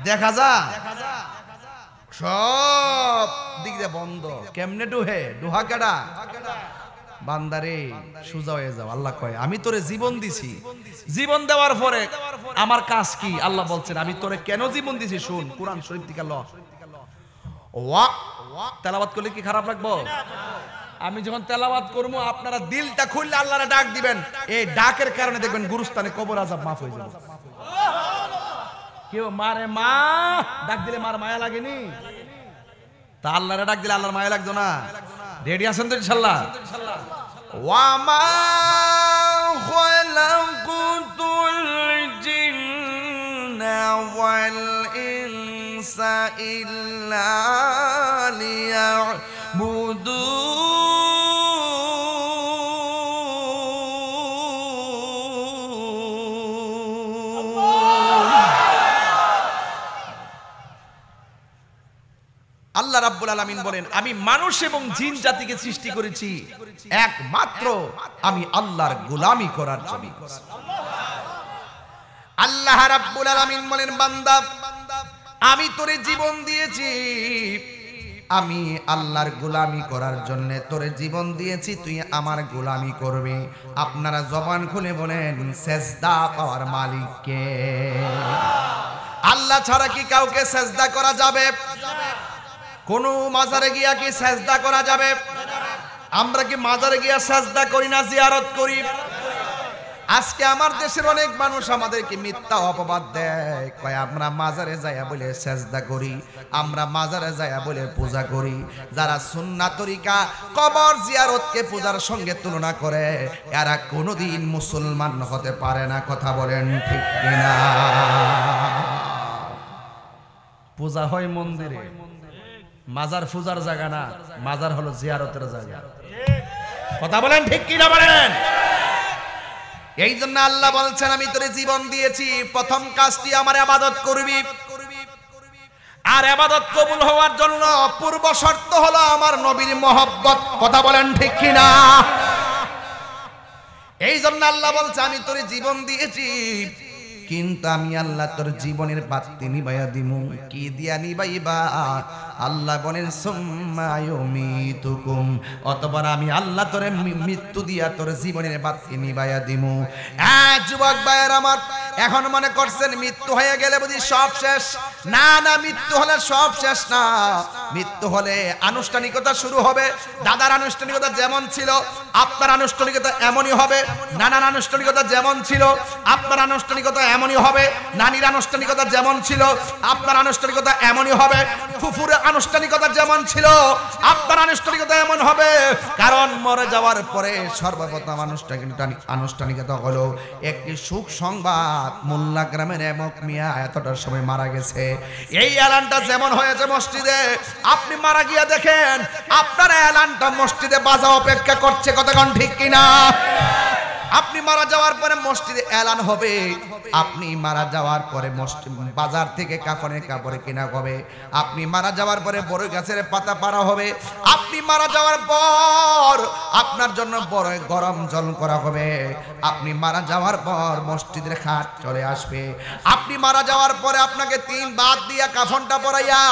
দেখা যা সব দিক দিয়ে বন্ধ। কেমনে ডুহে? ডুহা কেডা? বান্দারে সোজা হয়ে যাও। আল্লাহ কয় আমি তোরে জীবন দিছি, জীবন দেওয়ার পরে আমার কাজ কি? আল্লাহ বলছেন আমি তোরে কেন জীবন দিছি শুন, কোরআন শরীফ থেকে ল। তেলাওয়াত করলে কি খারাপ লাগবো? আমি যখন তেলাওয়াত করবো আপনারা দিলটা খুললে আল্লাহরে ডাক দিবেন, এই ডাকের কারণে দেখবেন গুরুস্থানে কবর আযাব মাফ হয়ে যাবে। কেউ মারে মা ডাক দিলে মার মায়া লাগেনি? তা আল্লাহরে ডাক দিলে আল্লাহর মায়া লাগতো না? রেডি আছেন তো ইনশাআল্লাহ? ওয়া মা খালাকুতুল জিন্না ওয়াল ইনসা ইল্লা লিয়াবুদুন। আল্লাহ রাব্বুল আলামিন বলেন আমি মানুষ এবং জিন জাতিকে সৃষ্টি করেছি একমাত্র আমি আল্লাহর গোলামি করার জন্য। আল্লাহ রাব্বুল আলামিন বলেন বান্দা আমি তোরে জীবন দিয়েছি, আমি আল্লাহর গোলামি করার জন্য তোরে জীবন দিয়েছি, তুই আমার গোলামি করবি। আপনারা জবান খুলে বলেন সেজদা পাওয়ার মালিক কে? আল্লাহ ছাড়া কি কাউকে সেজদা করা যাবে? কোন মাজারে গিয়া কি সেজদা করা যাবে? আমরা কি মাজারে গিয়া সাজদা করি না জিয়ারত করি? আজকে আমার দেশের অনেক মানুষ আমাদেরকে মিথ্যা অপবাদ দেয়, কয় আমরা মাজারে যাইয়া বলে সাজদা করি, আমরা মাজারে যাইয়া বলে পূজা করি। যারা সুন্নাত তরিকা কবর জিয়ারতকে পূজার সঙ্গে তুলনা করে এরা কোনোদিন মুসলমান হতে পারে না। কথা বলেন ঠিক কিনা? পূজা হয় মন্দিরে, মাজার পূজার জায়গা না, মাজার হলো জিয়ারতের জায়গা। কথা বলেন ঠিক কিনা বলেন? এই জন্য আল্লাহ বলছেন আমি তোরে জীবন দিয়েছি, প্রথম কাজটি আমার ইবাদত করবি। আর ইবাদত কবুল হওয়ার জন্য পূর্ব শর্ত হলো আমার নবীর মহব্বত। কথা বলেন ঠিক কিনা? এই জন্য আল্লাহ বলছে আমি তোরে জীবন দিয়েছি, কিন্তু আমি আল্লাহ তোর জীবনের বাতি নিবাইয়া দিমু। কি দিয়া নিবাইবা? আল্লাহ বলেন সুম্মা ইউমিতুকুম, অতঃপর আমি আল্লাহ তোরে মৃত্যু দিয়া তোর জীবনের বাতি নিবাইয়া দিমু। যুবক ভাইয়ের আমার, এখন মনে করছেন মৃত্যু হয়ে গেলে বুঝি সব শেষ? না না, মৃত্যু হলে সব শেষ না। মৃত্যু হলে আনুষ্ঠানিকতা শুরু হবে। দাদার আনুষ্ঠানিকতা যেমন ছিল আপনার আনুষ্ঠানিকতা এমনই হবে, নানার আনুষ্ঠানিকতা যেমন ছিল আপনার আনুষ্ঠানিকতা এমনই হবে, নানির আনুষ্ঠানিকতা যেমন ছিল আপনার আনুষ্ঠানিকতা এমনই হবে, ফুফুর আনুষ্ঠানিকতা যেমন ছিল আপনার আনুষ্ঠানিকতা এমন হবে। কারণ মরে যাওয়ার পরে সর্বপ্রথম আনুষ্ঠানিকতা হলো একটি সুখ সংবাদ, মোল্লা গ্রামের এমক মিয়া এতটার সময় মারা গেছে। এই এলানটা যেমন হয়েছে মসজিদে, আপনি মারা গিয়া দেখেন আপনার এলানটা মসজিদে বাজা অপেক্ষা করছে। কতক্ষণ ঠিক কিনা? আপনি মারা যাওয়ার পরে মসজিদে এলান হবে, আপনি মারা যাওয়ার পরে বাজার থেকে কাফনের কাপড় কেনা হবে, আপনি মারা যাওয়ার পরে বড় গাছের পাতা পাড়া হবে, আপনি মারা যাওয়ার পর আপনার জন্য বড় গরম জল করা হবে, আপনি মারা যাওয়ার পর মসজিদের খাট চলে আসবে, আপনি মারা যাওয়ার পরে আপনাকে 3 বাদ দিয়া কাফনটা পরাইয়া,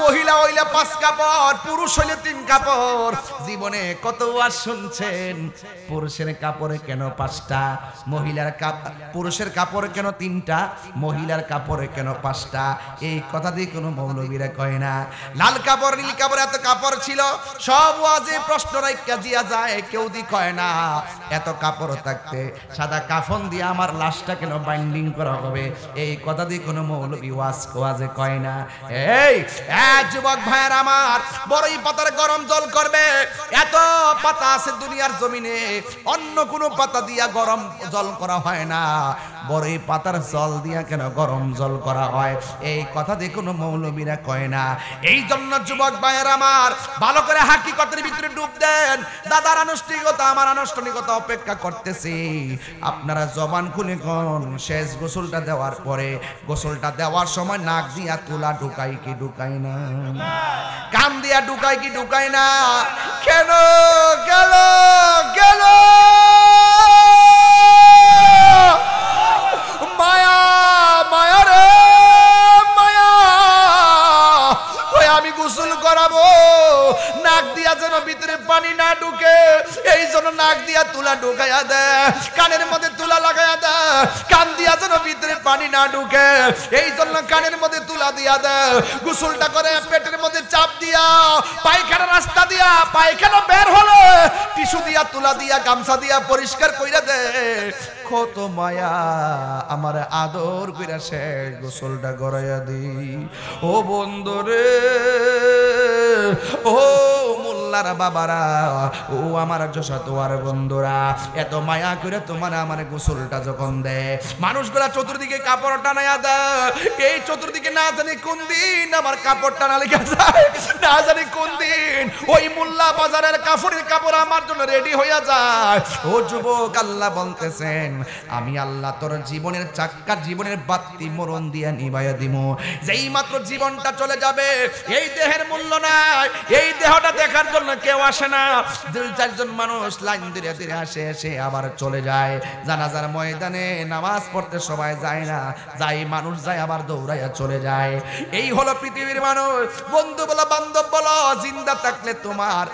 মহিলা হইলে 5 কাপড়, পুরুষ হইলে 3 কাপড়। জীবনে কত ওয়াজ শুনছেন, পুরুষের কাপড়ে কেন 5টা, পুরুষের কাপড়ে কেন 3টা, মহিলার কাপড়ে কেন 5টা? এই কথা দিয়ে কোনো মৌলবীরা কয় না। লাল কাপড় নীল কাপড় এত কাপড় ছিল, সব ওয়াজে প্রশ্ন রাইখা দিয়া যায়, কেউ দি কয় না এত কাপড় থাকতে সাদা কাফন দিয়ে আমার লাশটা কেন বাইন্ডিং করা হবে? এই কথা দিয়ে কোনো মৌলবী ওয়াজে কয় না। এই যুবক ভাইয়ের আমার, বড়ই পাতার গরম জল করবে, এত পাতা আছে দুনিয়ার জমিনে, অন্য কোনো পাতা দিয়া গরম জল করা হয় না, বড়ই পাতার জল দিয়া কেন গরম জল করা হয়? এই কথা দিয়ে কোনো মৌলবীরা কয় না। এই জন্য যুবক ভাইয়ের আমার, ভালো করে হাকিকতের ভিতরে ডুব দেন। দাদার আনুষ্ঠানিকতা আমার আনুষ্ঠানিকতা অপেক্ষা করতেছি। আপনারা জবান খুলে কোন শেষ গোসলটা দেওয়ার পরে, গোসলটা দেওয়ার সময় নাক দিয়া তুলা ঢুকাই কি ঢুকাই না? কান দিয়া ঢুকাই কি ঢুকাই না? কেন গেল গেল মায়া, মায়া রে মায়া, ওই আমি গোসল করাবো, নাক দিয়া যেন ভিতরে পানি না ঢুকে, এই জন্য নাক দিয়া তুলা ঢুকাইয়া দে, কানের মধ্যে তুলা লাগাইয়া দে, কান দিয়া যেন ভিতরে পানি না ঢুকে, এই জন্য কানের মধ্যে তুলা দিয়া দে। গোসলটা করে পেটের মধ্যে চাপ দিয়া, পায়খানা রাস্তা দিয়া পায়খানা বের হলে টিস্যু দিয়া তুলা দিয়া গামছা দিয়া পরিষ্কার কইরা দে। কত মায়া আমার আদর কইরা শেষ গোসলটা গড়াইয়া দি। ও বন্ধুরে, ও মোল্লারা বাবারা, ও আমার যশোর বন্ধুরা, এত মায়া করে তোমার আমার গোসলটা যখন দেয়, মানুষগুলা চতুর্দিকে কাপড় টানাইয়া দেয়, এই চতুর্দিকে না জানি কোন দিন আমার কাপড় টানা লেগে যায়, না জানি কোন দিন ওই মোল্লা বাজারের কাপড়ের কাপড় আমার জন্য রেডি হইয়া যায়। ও যুবক, আল্লাহ বলতেছেন আমি আল্লাহ তোর জীবনের চাক্কা, জীবনের বাতি মরণ দিয়া নিবাইয়া দিমু। যেই মাত্র জীবনটা চলে যাবে, এই দেহের মূল্য নাই, এই দেহটা দেখার জন্য কেউ আসে না। 2-4 জন মানুষ লাইন ধরে ধরে আসে, এসে আবার চলে যায়। জানাজার ময়দানে নামাজ পড়তে সবাই যায় না, যাই মানুষ যায় আবার দৌড়াইয়া চলে যায়। এই হলো পৃথিবীর মানুষ। বন্ধু বলো, বান্ধব বলো, জিন্দা থাকলে তোমার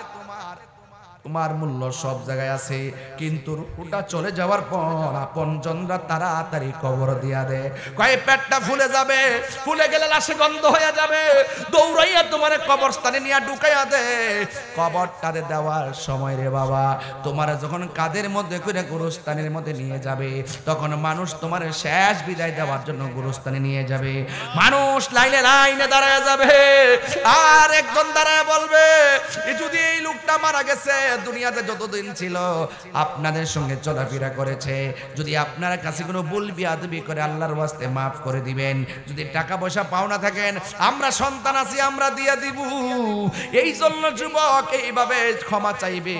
তোমার মূল্য সব জায়গায় আছে, কিন্তু রূহটা চলে যাওয়ার পর আপনজনরা তাড়াতাড়ি কবর দিয়া দেয়। কয় পেটটা ফুলে যাবে, ফুলে গেলে লাশে গন্ধ হয়ে যাবে, দৌড়াইয়া তোমার কবরস্থানে নিয়ে ঢুকাইয়া দে। কবরটারে দেওয়ার সময় রে বাবা, তোমার যখন কাদের মধ্যে করে গোরস্থানের মধ্যে নিয়ে যাবে, তখন মানুষ তোমার শেষ বিদায় দেওয়ার জন্য গোরস্থানে নিয়ে যাবে। মানুষ লাইনে লাইনে দাঁড়ায় যাবে, আর একজন দাঁড়ায় বলবে, যদি এই লোকটা মারা গেছে, দুনিয়াতে যতদিন ছিল আপনাদের সঙ্গে চলাফেরা করেছে, যদি আপনার কাছে কোনো ভুল বিয়াদবি করে আল্লাহর ওয়াস্তে মাফ করে দিবেন। যদি টাকা পয়সা পাওনা থাকেন, আমরা সন্তান আছি, আমরা দিয়ে দিব। এই জন্য যুবক এইভাবে ক্ষমা চাইবে।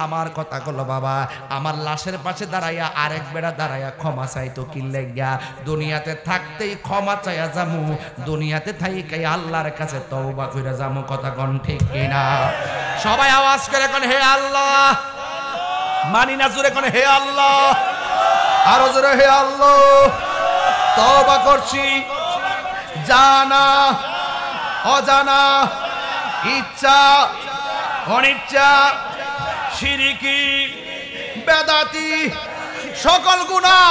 আমার কথা হলো বাবা, আমার লাশের পাশে দাঁড়াইয়া আরেক বেড়া দাঁড়াইয়া ক্ষমা চাইতো কি লাগিয়া? দুনিয়াতে থাকতেই ক্ষমা চাইয়া যামু, দুনিয়াতে থাইকাই আল্লাহর কাছে তওবা কইরা যামু। কথা কোন ঠিক কিনা? সবাই আওয়াজ করে কোন হে আল্লাহ, মানি না জোরে কোন হে আল্লাহ, আরো জোরে হে আল্লাহ। তওবা করছি, জানা অজানা, ইচ্ছা অনিচ্ছা, শিরকি বেদাতি সকল গুনাহ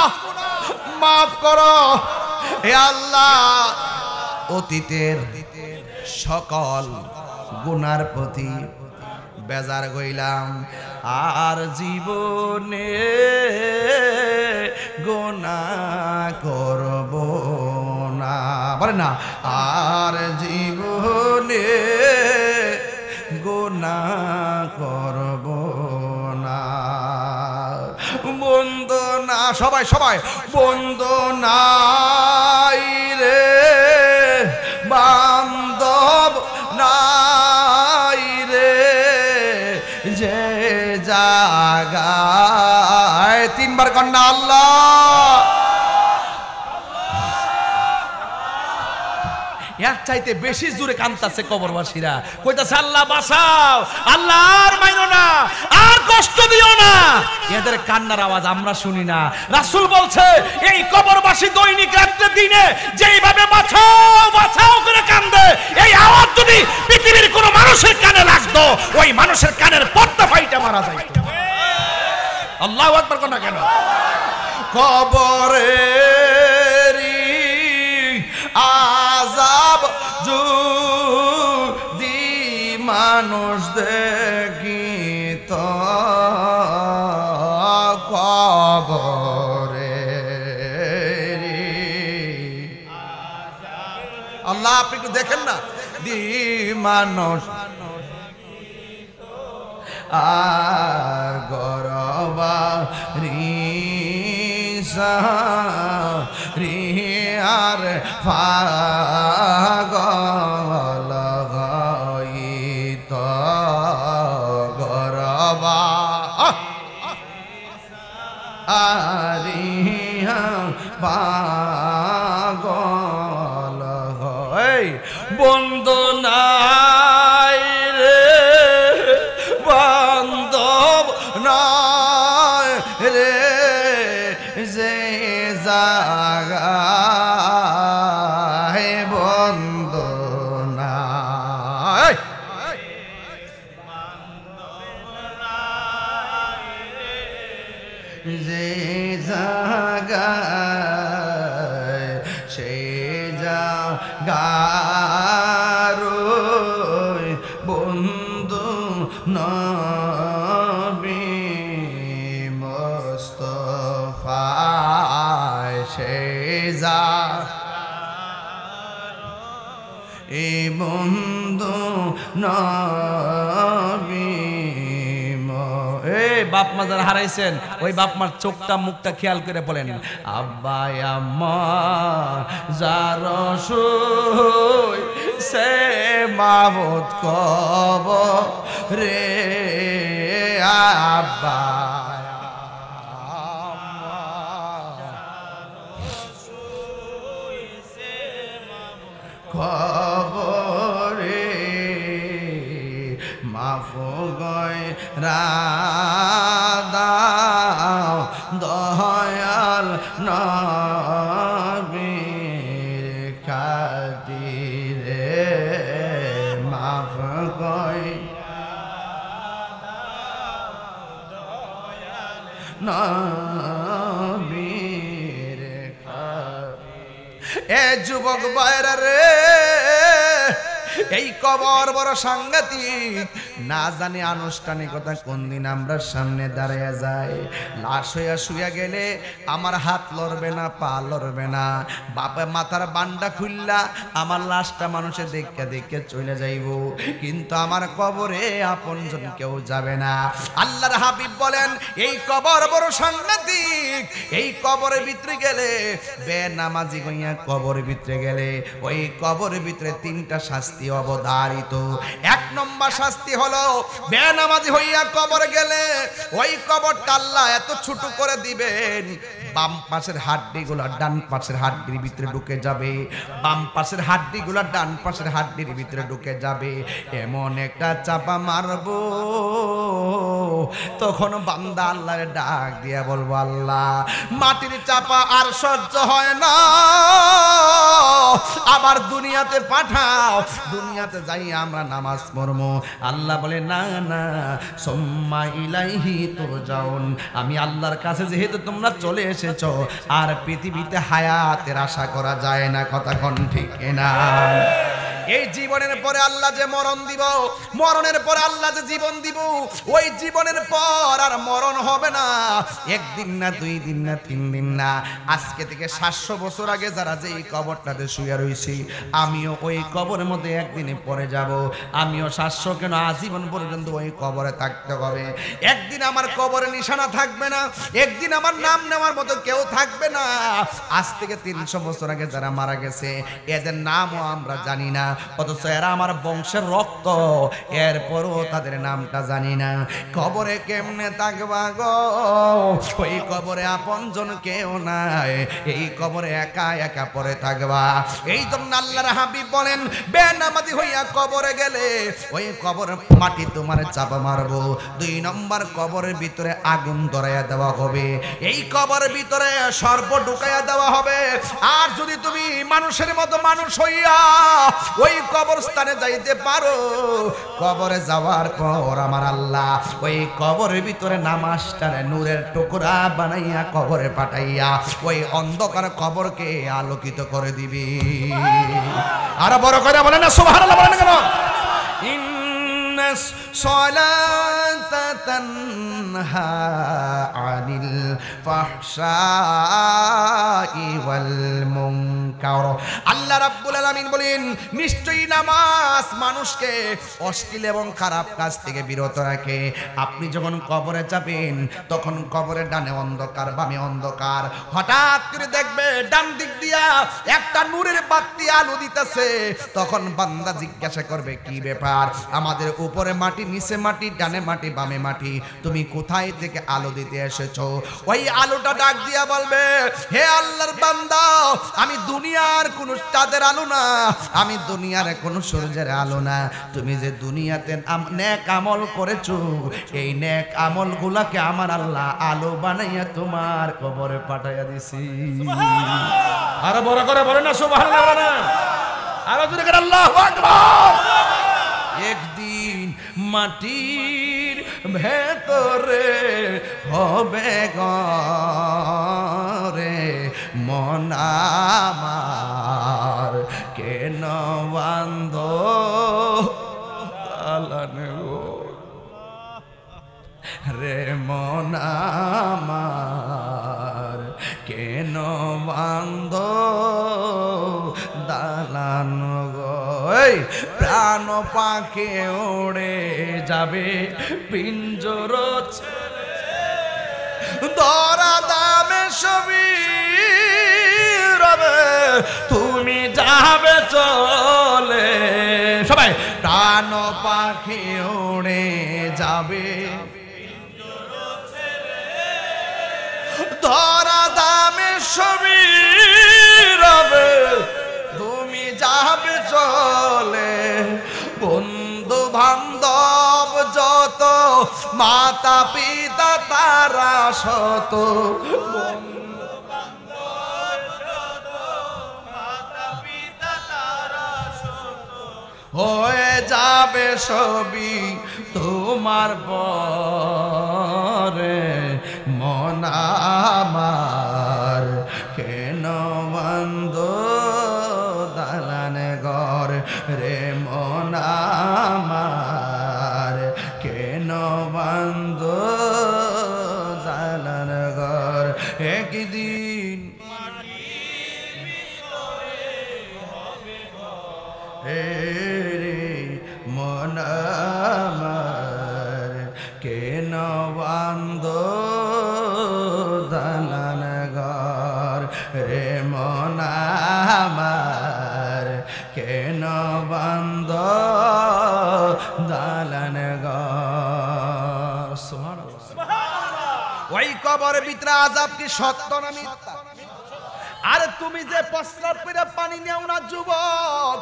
মাফ করো হে আল্লাহ। অতীতের সকল গুনার প্রতি বেজার গইলাম, আর জীবনে গুনাহ করব না। বলে না, আর জীবনে গুনাহ করব না। বন্ধ না, সবাই সবাই বন্ধ নাই রে বান্ধব নাই রে, যে জায়গায় তিনবার কন্যা আল্লাহ। এর চাইতে বেশি জোরে কান্তাছে কবরবাসীরা, কইতাছে আল্লাহ বাঁচাও, আল্লাহ আর মাইনো না, আর কষ্ট দিও না। এদের কান্নার আওয়াজ আমরা শুনি না। রাসূল বলছে, এই কবরবাসী দৈনিক রাতে দিনে যেইভাবে বাঁচাও বাঁচাও করে কান্দে, এই আওয়াজ যদি পৃথিবীর কোনো মানুষের কানে লাগতো, ওই মানুষের কানের পর্দা ফাইটা মারা যাইত। আল্লাহু আকবার কোন কেন? কবরেরই আযাব যদি মানুষ দেখিত কবরেরই আল্লাহ, আপনি একটু দেখেন না, দি মানুষ আর গরবা রিসা রিয়ার পাগল হইত গরবা আরিয়া পাগল হই। বন্ধু নাই রে বান্ধব নাই রে, যে জায়গায় বন্ধু নাই, যে জায়গায় সে জায়গার বন্ধু নবী মুস্তাফা, সে এই বন্ধু নবী। এই বাপ মা যারা হারাইছেন, ওই বাপ মার চোখটা মুখটা খেয়াল করে বলেন, আব্বা আম্মা যার সই সে মাবুদ কব রে, আব্বা খবরে মাফ গয় রাদাও দয়াল নবীর খাতিরে, মাফ গয় নবীর এ যুবক ভাইরা রে, এই কবর বড় সাংঘাতিক। না জানি আনুষ্ঠানিকতা কোন দিন আমরা সামনে দাঁড়িয়ে যাই। লাশ হইয়া শুয়ে গেলে আমার হাত লড়বে না, পা লড়বে না, বাপে মাথার বান্ডা খুললা আমার লাশটা মানুষে দেখে দেখে চলে যাইব, কিন্তু আমার কবরে আপনজন কেউ যাবে না। আল্লাহর হাবিব বলেন এই কবর বড় সাংঘাতিক। এই কবরের ভিতরে গেলে, বেনামাজি হইয়া কবরের ভিতরে গেলে, ওই কবরের ভিতরে তিনটা শাস্তি অবধারিত। এক নম্বর শাস্তি হলো বেনামাজি হইয়া কবরে গেলে ওই কবরটা আল্লাহ এত ছোট করে দিবেন, বাম পাশের হাড্ডিগুলো ডান পাশের হাড্ডির ভিতরে ঢুকে যাবে, বাম পাশের হাড্ডিগুলো ডান পাশের হাড্ডির ভিতরে ঢুকে যাবে। এমন একটা চাপা মারবো, তখন বান্দা আল্লাহর ডাক দিয়া বলবো, আল্লাহ মাটির চাপা আর সহ্য হয় না, আবার দুনিয়াতে পাঠাও, দুনিয়াতে যাই আমরা নামাজ পড়বো। আল্লাহ বলে না না, সুম্মা ইলাইহি তুরজাউন, আমি আল্লাহর কাছে যেহেতু তোমরা চলে এসেছো, আর পৃথিবীতে হায়াতের আশা করা যায় না। কথা কোন ঠিক না? এই জীবনের পরে আল্লাহ যে মরণ দিব, মরণের পরে আল্লাহ যে জীবন দিব, ওই জীবনের পর আর মরণ হবে না। একদিন না, 2 দিন না, 3 দিন না, আজকে থেকে 700 বছর আগে যারা যে এই কবরটাতে শুয়ে রয়েছি, আমিও ওই কবরের মধ্যে একদিনে পড়ে যাব। আমিও 700 কেন, আজীবন পর্যন্ত ওই কবরে থাকতে হবে। একদিন আমার কবরে নিশানা থাকবে না, একদিন আমার নাম নেওয়ার মতো কেউ থাকবে না। আজ থেকে 300 বছর আগে যারা মারা গেছে, এদের নামও আমরা জানি না, অথচ এরা আমার বংশের রক্ত, এরপরও তাদের নামটা জানি না। কবরে কেমনে থাকবা গো? ওই কবরে আপনজন কেউ নাই, এই কবরে একা একা পড়ে থাকবা। এই জন্য আল্লাহর হাবিব বলেন, বেনামাজি হইয়া কবরে গেলে ওই কবর মাটি তোমার চাপা মারবো। 2 নম্বর, কবরের ভিতরে আগুন ধরাইয়া দেওয়া হবে, এই কবরের ভিতরে সর্প ঢুকাইয়া দেওয়া হবে। আর যদি তুমি মানুষের মতো মানুষ হইয়া ওই কবরস্থানে যাইতে পারো, কবরে যাওয়ার পর আমার আল্লাহ ওই কবরের ভিতরে নামাজটারে নূরের টুকরা বানাইয়া কবরে পাঠাইয়া ওই অন্ধকার কবরকে আলোকিত করে দিবি। আর বড় করে বলে না সুবহানাল্লাহ, বলেন কেন? ইন্নাস সালাতা তানহা আনিল ফাহশাই ওয়াল মুনকার। আল্লাহ রাব্বুল আলামিন বলেন, নিশ্চয়ই নামাজ মানুষকে অশ্লীল এবং খারাপ কাজ থেকে বিরত রাখে। আপনি যখন কবরে যাবেন, তখন কবরের ডানে অন্ধকার, বামে অন্ধকার, হঠাৎ করে দেখবে ডান দিক দিয়া একটা নূরের বাতি আলো দিতেছে। তখন বান্দা জিজ্ঞাসা করবে, কি ব্যাপার? আমাদের উপরে মাটি, নিচে মাটি, ডানে মাটি, বামে মাটি, তুমি কোথায় থেকে আলো দিতে এসেছো? ওই আলোটা ডাক দিয়া বলবে, হে আল্লাহর বান্দা, আমি দুনিয়ার কোন চাঁদের আলো না, আমি দুনিয়ার কোন সূর্যের আলো না, তুমি যে দুনিয়াতে নেক আমল করেছো, এই নেক আমল গুলাকে আমার আল্লাহ আলো বানাইয়া তোমার কবরে পাঠাইয়া দিছি। আরো বড় করে বলে না সুবহানাল্লাহ, আরো জোরে করে আল্লাহু আকবার। একদিন মাটির ভেতরে হবে ঘরে মন আমার, কেন বান্ধ আলানে গো রে মন আমার, কেন বান্ধ দালান গো? প্রাণ পাখি উড়ে যাবে পিঞ্জর ছেড়ে, ধরা দামে সবই রবে, তুমি যাবে চলে। সবাই, প্রাণ পাখি উড়ে যাবে, ধরা দামে সবই রবে, তুমি যাবে চলে। বন্ধু বান্ধব যত, মাতা পিতা তারা শত, হয়ে যাবে সবই তোমার পরে মন আমার কেন বন্ধ দালান ঘর রে মন আমার কেন বন্ধ দালান ঘর একদিন রে মন আমার কেন বন্ধ দালান ঘর রে মন আমার কেন বন্ধ দালান ঘর সুবহানাল্লাহ। ওই কবরের ভিতরে আযাব কি সত্য না মিথ্যা? আরে তুমি যে প্রস্রাব করে পানি নেও না যুবক,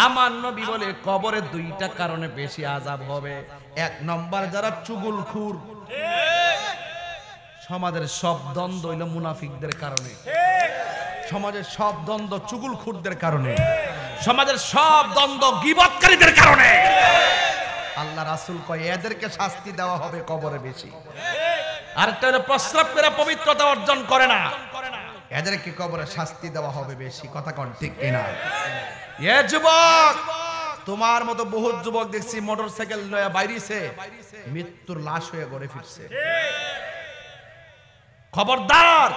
আমার নবী বলে কবরে দুইটা কারণে বেশি আযাব হবে। এক নম্বর যারা চুগলখুর, সমাজের সব দ্বন্দ্ব হইল মুনাফিকদের কারণে, সমাজের সব দ্বন্দ্ব চুগলখুরদের কারণে, সমাজের সব দ্বন্দ্ব গীবতকারীদের কারণে। আল্লাহ রাসূল কয় এদেরকে শাস্তি দেওয়া হবে কবরে বেশি। আরেকটা হলো প্রস্রাব করে পবিত্রতা অর্জন করে না, এদেরকে কবরে শাস্তি দেওয়া হবে বেশি। কথা কোন ঠিক কিনা? এ যুবক, তোমার মতো বহুত যুবক দেখছি মোটরসাইকেল লয়ে বাইরেছে, মৃত্যুর লাশ হয়ে ঘরে ফিরছে। খবরদার,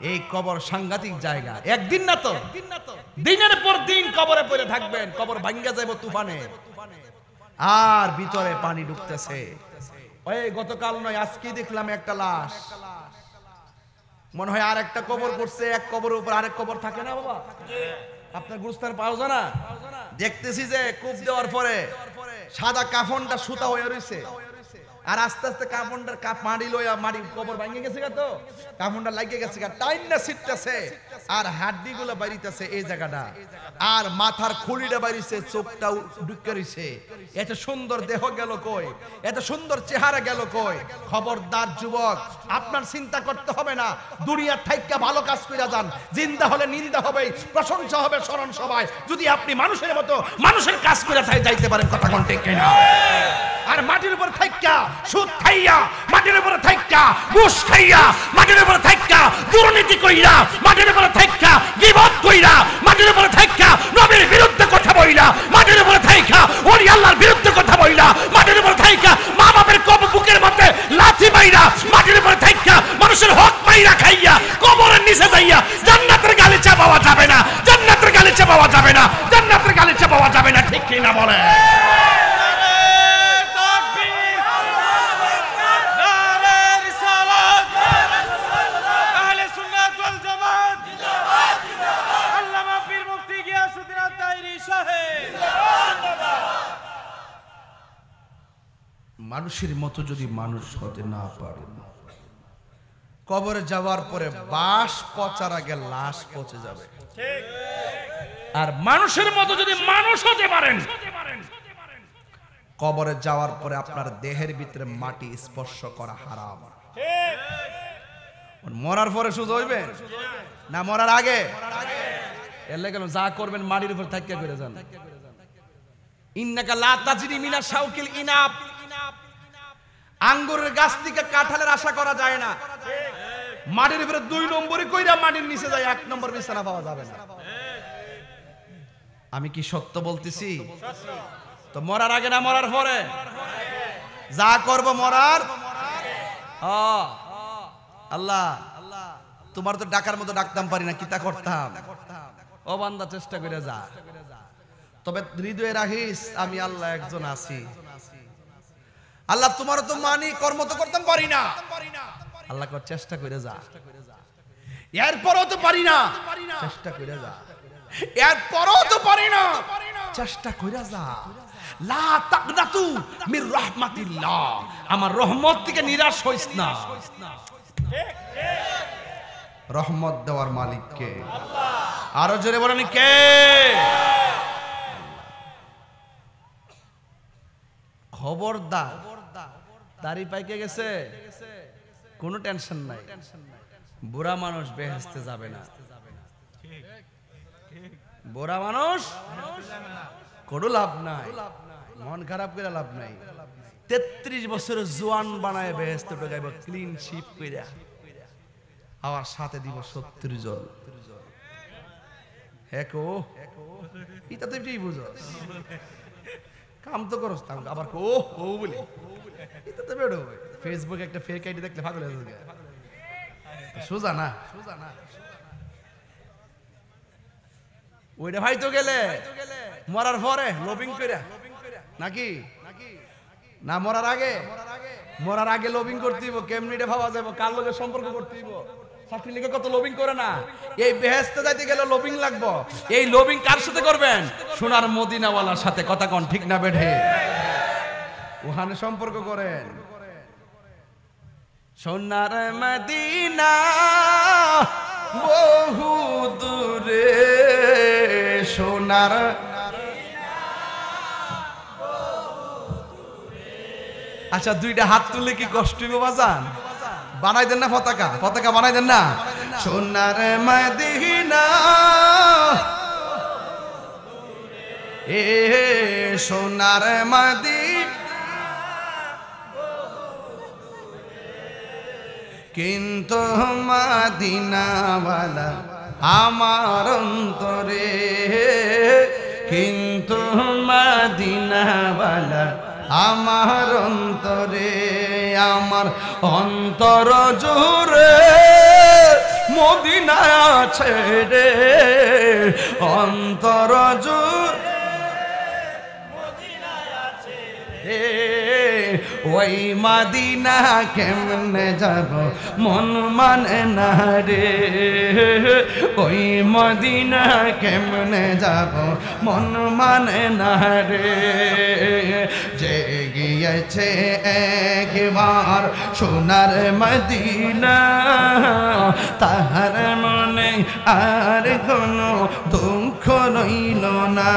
এই কবর সাংঘাতিক জায়গা। একদিন না তো দিনের পর দিন কবরে পড়ে থাকবেন, কবর ভাঙ্গা যাবে তুফানে, আর ভিতরে পানি ঢুকতেছে। ওই গতকাল নয় আজকেই দেখলাম একটা লাশ, মনে হয় আর একটা কবর করছে, এক কবরের উপর আরেক কবর থাকে না বাবা? আপনার গুরুস্থান পাওয়া যায় না? দেখতেছি যে কূপ দেওয়ার পরে সাদা কাফনটা সুতা হয়ে রয়েছে, আর আস্তে আস্তে কাফনটার মাটি লইয়া মাটি কবর ভাঙে গেছে, তো কাফনটা লাগিয়ে গেছে, টাইম না ছিটতেছে, আর হাড্ডি গুলো বাইরিতেছে এই জায়গাটা, আর মাথার খুলিটা বাইরিছে, চোখটাও ঢুকে রইছে। এত সুন্দর দেহ গেল কই? এত সুন্দর চেহারা গেল কই? খবরদার যুবক, আপনার চিন্তা করতে হবে না, দুনিয়ার থাইকা ভালো কাজ কইরা যান, জিন্দা হলে নিন্দা হবে, প্রশংসা হবে স্মরণ সভায়, যদি আপনি মানুষের মতো মানুষের কাজ কইরা যাইতে পারেন। কথা কোন ঠিক কিনা? আর মাটির উপর থাইকা সুদ খাইয়া, মাটির উপর থাইকা ঘুষ খাইয়া, মাটির উপর থাইকা দুর্নীতি কইরা, মাটির উপর থাইকা গীবত কইরা, মাটির উপর থাইকা নবীর বিরুদ্ধে কথা বইলা, মাটির উপর থাইকা ওলি আল্লাহর বিরুদ্ধে কথা বইলা, মাটির উপর থাইকা মা বাপের বুকের মধ্যে লাথি মাইরা, মাটির উপর থাইকা মানুষের হক মাইরা খাইয়া, কবরের নিচে যাইয়া জান্নাতের গালিচা পাওয়া যাবে না, জান্নাতের গালিচা পাওয়া যাবে না, জান্নাতের গালিচা পাওয়া যাবে না। ঠিক কি না বলে? মানুষের মতো যদি মানুষ হতে না পারে, কবরে যাওয়ার পরে বাস পচার আগে লাশ পচে যাবে। আর মানুষের মতো যদি মানুষ হতে পারেন, কবরে যাওয়ার পরে আপনার দেহের ভিতরে মাটি স্পর্শ করা হারাম। মরার পরে সুযোগ হইবে না মরার আগে? এর লাগে যা করবেন মাটির উপর থাকিয়া করে যান। ইন্নাকা লা তাজরি মিনা শাউকিল ইনাব, আঙ্গুরের গাছ থেকে কাঁঠালের আশা করা যায় না। মাটির উপরে 2 নম্বরে কইরা মাটির নিচে যায়, 1 নম্বর বিছানা পাওয়া যাবে না। আমি কি সত্য বলতেছি? তো মরার আগে না মরার পরে? যা করব মরার। আল্লাহ, তোমার তো ডাকার মতো ডাকতাম পারি না, কিতা করতাম? ও বান্দা চেষ্টা করে যা, তবে হৃদয়ে রাখিস আমি আল্লাহ একজন আছি। আল্লাহ তোমার তো মানি, কর্ম তো করতাম পারি না, আল্লাহ কর চেষ্টা করে যা। এরপরও তো পারি না, চেষ্টা করে যা। এরপরও তো পারি না, চেষ্টা করে যা। লা তাকনাতু মির রাহমাতিল্লাহ, আমার রহমত থেকে নিরাশ হইস না। রহমত দেওয়ার মালিক কে? আরো জোরে বলেন কে? খবরদার, দাড়ি পাইকে গেছে কোনো টেনশন নাই, বুড়া মানুষ বেহেশতে যাবে না। বুড়া মানুষ কোনো লাভ নাই, মন খারাপ করে লাভ নাই। 33 বছরের জোয়ান বানায় বেহেশতে ঢুকাইব ক্লিন শিপ কইরা। আবার সাথে দিব 70 জন। হেকো এটা তো এটাই বুঝস, কাম তো করস তা আবার কো ও বলি এটা তো বেড়ো। ফেসবুকে একটা ফেক আইডি দেখলে পাগল হয়ে যাবে। সোজা না ওইটা ভাই তো গেলে মরার পরে লবিং কইরা নাকি না মরার আগে? মরার আগে লবিং করতে হইব। কেমনি এটা ভাবা যাবে কার লগে সম্পর্ক করতে হইব? চাকরি লিগে কত লবিং করে না। এই বেহেশতে যাইতে গেলে লবিং লাগবে। এই লবিং কার সাথে করবেন? সোনার মদিনাওয়ালার সাথে। কথা কোন ঠিক না বেঠে? ওখানে সম্পর্ক করেন। সোনার মদিনা বহু দূরে, সোনার আচ্ছা দুইটা হাত তুললে কি কষ্ট হইব বাজান? বানাই দেন না পতাকা, পতাকা বানাই দেন না। সোনার মদিনা এ সোনার মদিনা, কিন্তু মদিনাওয়ালা আমার অন্তরে, কিন্তু মদিনাওয়ালা আমার অন্তরে, আমার অন্তর জুড়ে মদিনা আছে রে, অন্তর জুড়ে ওই মদিনা কেমনে যাব মন মানে না রে, ওই মদিনা কেমনে যাব মন মানে না রে। যে গিয়েছে একবার সোনার মদিনা, তাহার মনে আর কোনো দুঃখ রইল না।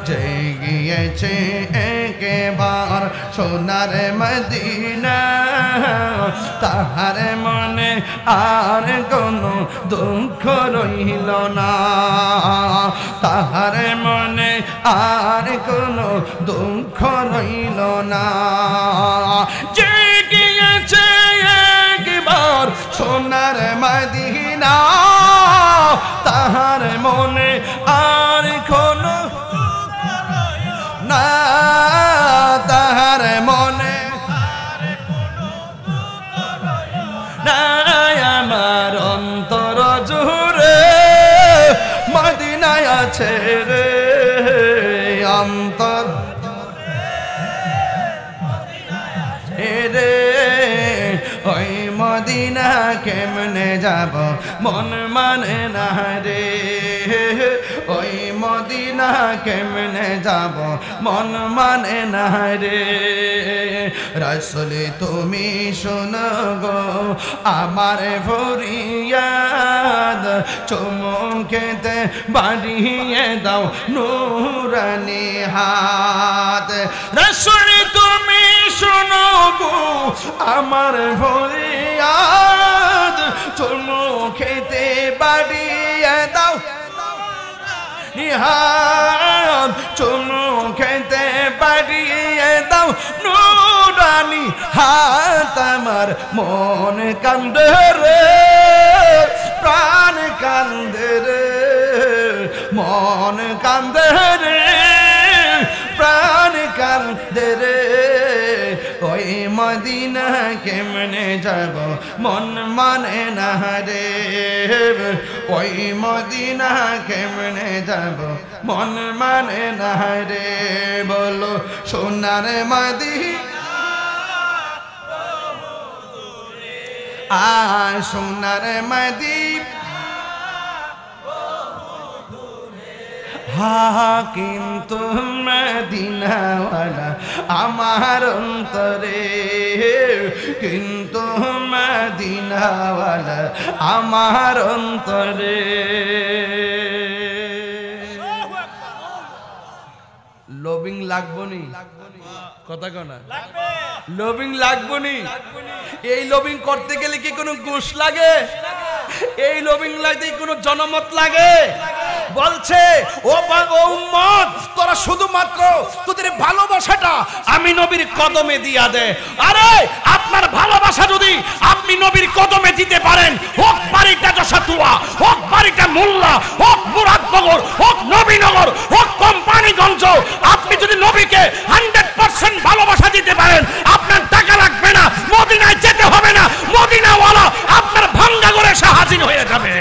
যে গিয়েছে একবার সোনার মদিনা, তাহার মনে আর কোনো দুঃখ রইল না, তাহার মনে আর কোনো দুঃখ রইল না। যে গিয়েছে একবার সোনার মদিনা, তাহার মনে আর কোনো না, তাহার মনে নাই, আমার অন্তর জুড়ে মদিনায় আছে রে, অন্তর রে। ওই মদিনা কেমনে যাব মন মানে না রে, ওই মদিনা কেমনে যাব মন মানে না রে। রাসূল তুমি শোনো গো আমার ফরিয়াদ, চুমুকেতে বাড়িয়ে দাও নূরানি হাত। রাসূল তুমি শোনো গো আমার ফরিয়াদ, চুমুকেতে বাড়িয়ে দাও নিহাত, চুমুকেতে বাড়িয়ে দাও নূরানি হাত। আমার মন কান্দে রে, প্রাণ কান্দে রে, মন কান্দে রে, প্রাণ কান্দে রে। ওই মদিনা কেমনে যাব মন মানে না রে, ওই মদিনা কেমনে যাব মন মানে না রে। বলো সোনার মদিনা আ সোনার মদিনা, কিন্তু মদিনাওয়ালা আমার অন্তরে, কিন্তু মদিনাওয়ালা আমার অন্তরে। লবিং লাগবো নি? কথা কনা লবিং লাগবো নি? এই লবিং করতে গেলে কি কোনো ঘুষ লাগে? এই লবিং লাগতে কোনো জনমত লাগে? বলছে ও উম্মত তোরা শুধুমাত্র তোদের ভালোবাসাটা আমি নবীর কদমে দিয়া দে। আরে আপনার ভালোবাসা যদি আপনি নবীর কদমে দিতে পারেন, হোক বাড়িটা যশাতুয়া, হোক বাড়িটা মোল্লা, হোক মুরাদনগর, হোক নবীনগর, হোক কোম্পানিগঞ্জ, আপনি যদি নবীকে 100% ভালোবাসা দিতে পারেন, আপনার টাকা লাগবে না, মদিনায় যেতে হবে না, মদিনাওয়ালা আপনার ভাঙ্গা করে এসে হাজির হয়ে যাবে।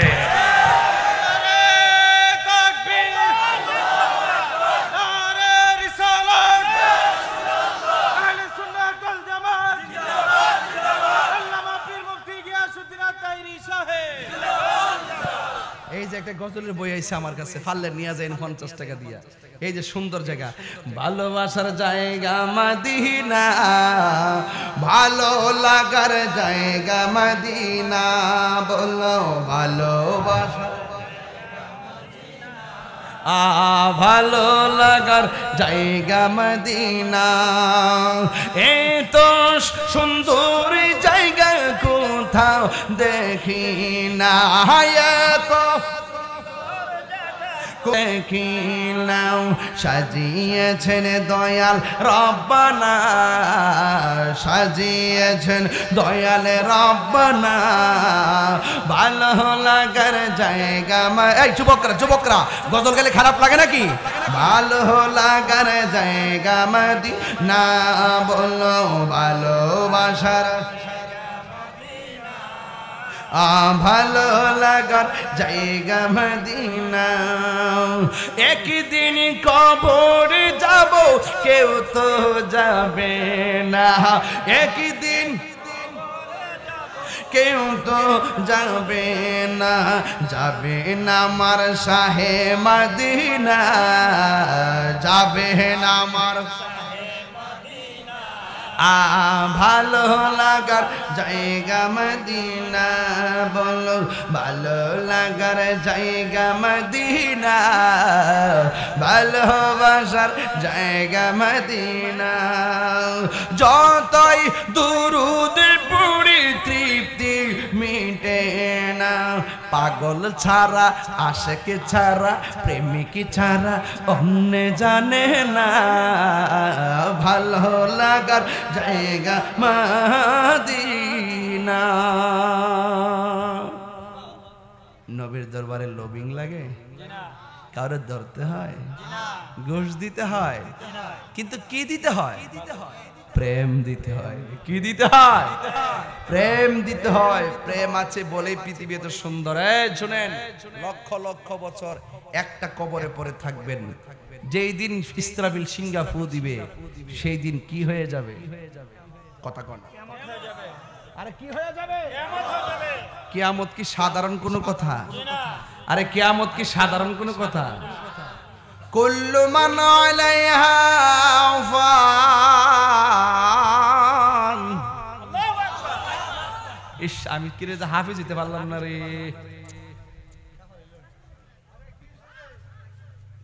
এই যে একটা গজলের বই আইছে আমার কাছে, ফাললে নিয়ে যাইন 50 টাকা দিয়া। এই যে সুন্দর জায়গা, ভালোবাসার জায়গা মদিনা, ভালো লাগার জায়গা মদিনা, বলো ভালোবাসা ভালো লাগার জায়গা মদিনা। এ তো সুন্দর জায়গা কোথাও দেখি না, তো দেখিলাম সাজিয়েছেন দয়াল রব্বানা, সাজিয়েছেন দয়াল রব্বানা, ভালো লাগার জায়গা। এই যুবকরা গজল গেলে খারাপ লাগে নাকি? ভালো লাগার জায়গা মদিনা, বলো ভালোবাসার ভালো লাগার জায়গা মদিনা। একদিন কবর যাব কেউ তো যাবে না, একদিন কেউ তো যাবে না, যাবে না আমার শাহে মদিনা, যাবে না আমার ভালো লাগার জায়গা মদিনা, বলো ভালো লাগার জায়গা মদিনা, ভালোবাসার জায়গা মদিনা। যতই দুরুদ পড়ি তৃপ্তি মিটে না, পাগল ছাড়া আশেক ছাড়া প্রেমিক ছাড়া অন্য জানে না, ভালো লাগার জায়গা মদিনা। নবীর দরবারে লবিং লাগে? কারো ধরতে হয়, ঘুষ দিতে হয়, কিন্তু কি দিতে হয়? প্রেম দিতে হয়। কি দিতে হয়? প্রেম দিতে হয়। প্রেম আছে বলেই পৃথিবী এত সুন্দর। শুনেন, লক্ষ লক্ষ বছর একটা কবরে পড়ে থাকবেন, যেই দিন ইসরাফিল সিংহা ফু দিবে সেই দিন কি হয়ে যাবে? কথা কন। আরে কি হয়ে যাবে? কিয়ামত কি সাধারণ কোনো কথা? আরে কিয়ামত কি সাধারণ কোনো কথা? কুল্লু মান আলাইহা ফান। ইস, আমি কি রে হাফেজ হইতে পারলাম না রে।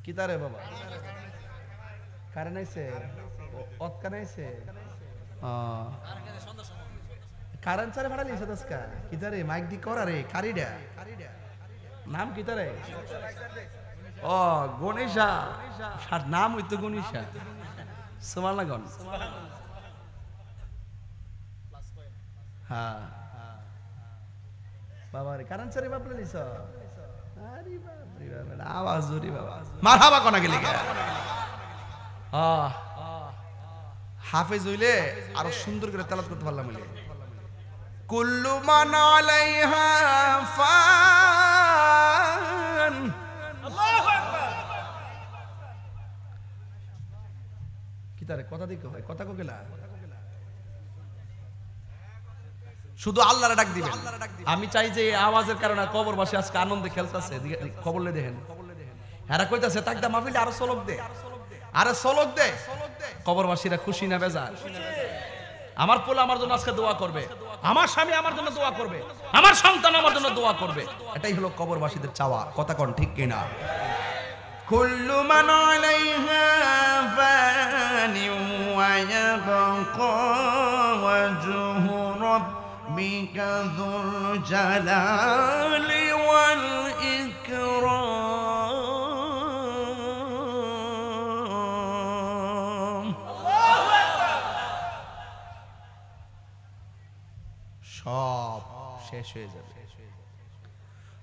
কি তারে বাবা কারেন্ট আইছে? অতকা নাইছে? কারেন্ট চারে ভাড়া লিছে দসকা। কি তারে মাইক দি করা রে কারিডা। নাম কি তারে? ও গণেশা। নাম হইতো গণেশা। সুবহানাল্লাহ। হ্যাঁ বাবা রে কারেন্ট চারে বাপলে লিছ। আরে বাপ রে বাবা, আওয়াজ জোরে বাবা। মারহাবা কোনা গেলি কে? হাফেজ হইলে আরো সুন্দর করে তেলাওয়াত করতে পারলাম। কুল্লু মান আলাইহা ফান। আল্লাহু আকবার। কি তারে কথা দিকে হয়? কথা কোকেলা শুধু আল্লাহরে ডাক দিবেন। আমি চাই যে এই আওয়াজের কারণে কবরবাসী আজকে আনন্দে খেলতেছে। খবরলে দেখেন হেরা কইতাছে তাকদা মাহফিলে আরো সলক দে, আরে সলক দে। কবরবাসীরা খুশি না বেজার? আমার পোলা আমার জন্য আজকে দোয়া করবে, আমার স্বামী আমার জন্য দোয়া করবে, আমার সন্তান আমার জন্য দোয়া করবে। এটাই হলো কবরবাসীদের চাওয়া। কথা কোন ঠিক কিনা? কুল্লু মান আলাইহা ফানি ওয়া ইয়াবকা ওয়াজহু রাব্বিকা যুল জালালি ওয়াল ইকরাম। শেষ হয়ে যাবে।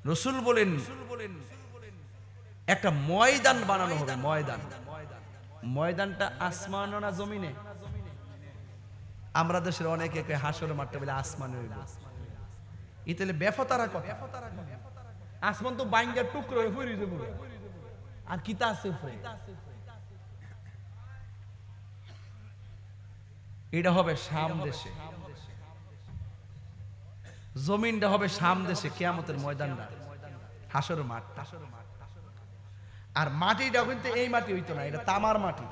রাসূল বলেন একটা ময়দান বানানো হবে, ময়দান। ময়দানটা আসমানে না জমিনে? আমরা দেশের অনেকে হাসরের মাঠটা বলে আসমানে হইব, ইতালে বেফতারা কথা। আসমান তো বাইঙ্গার টুকরো হয়ে পড়ে যাবে, আর কি তা আছে উপরে? এটা হবে শাম দেশে, জমিনটা হবে শাম দেশে, কিয়ামতের ময়দানটা, হাসরের মাঠ। আর মাটিটা কিন্তু এই মাটি হইতো না, এটা তামার মাটি।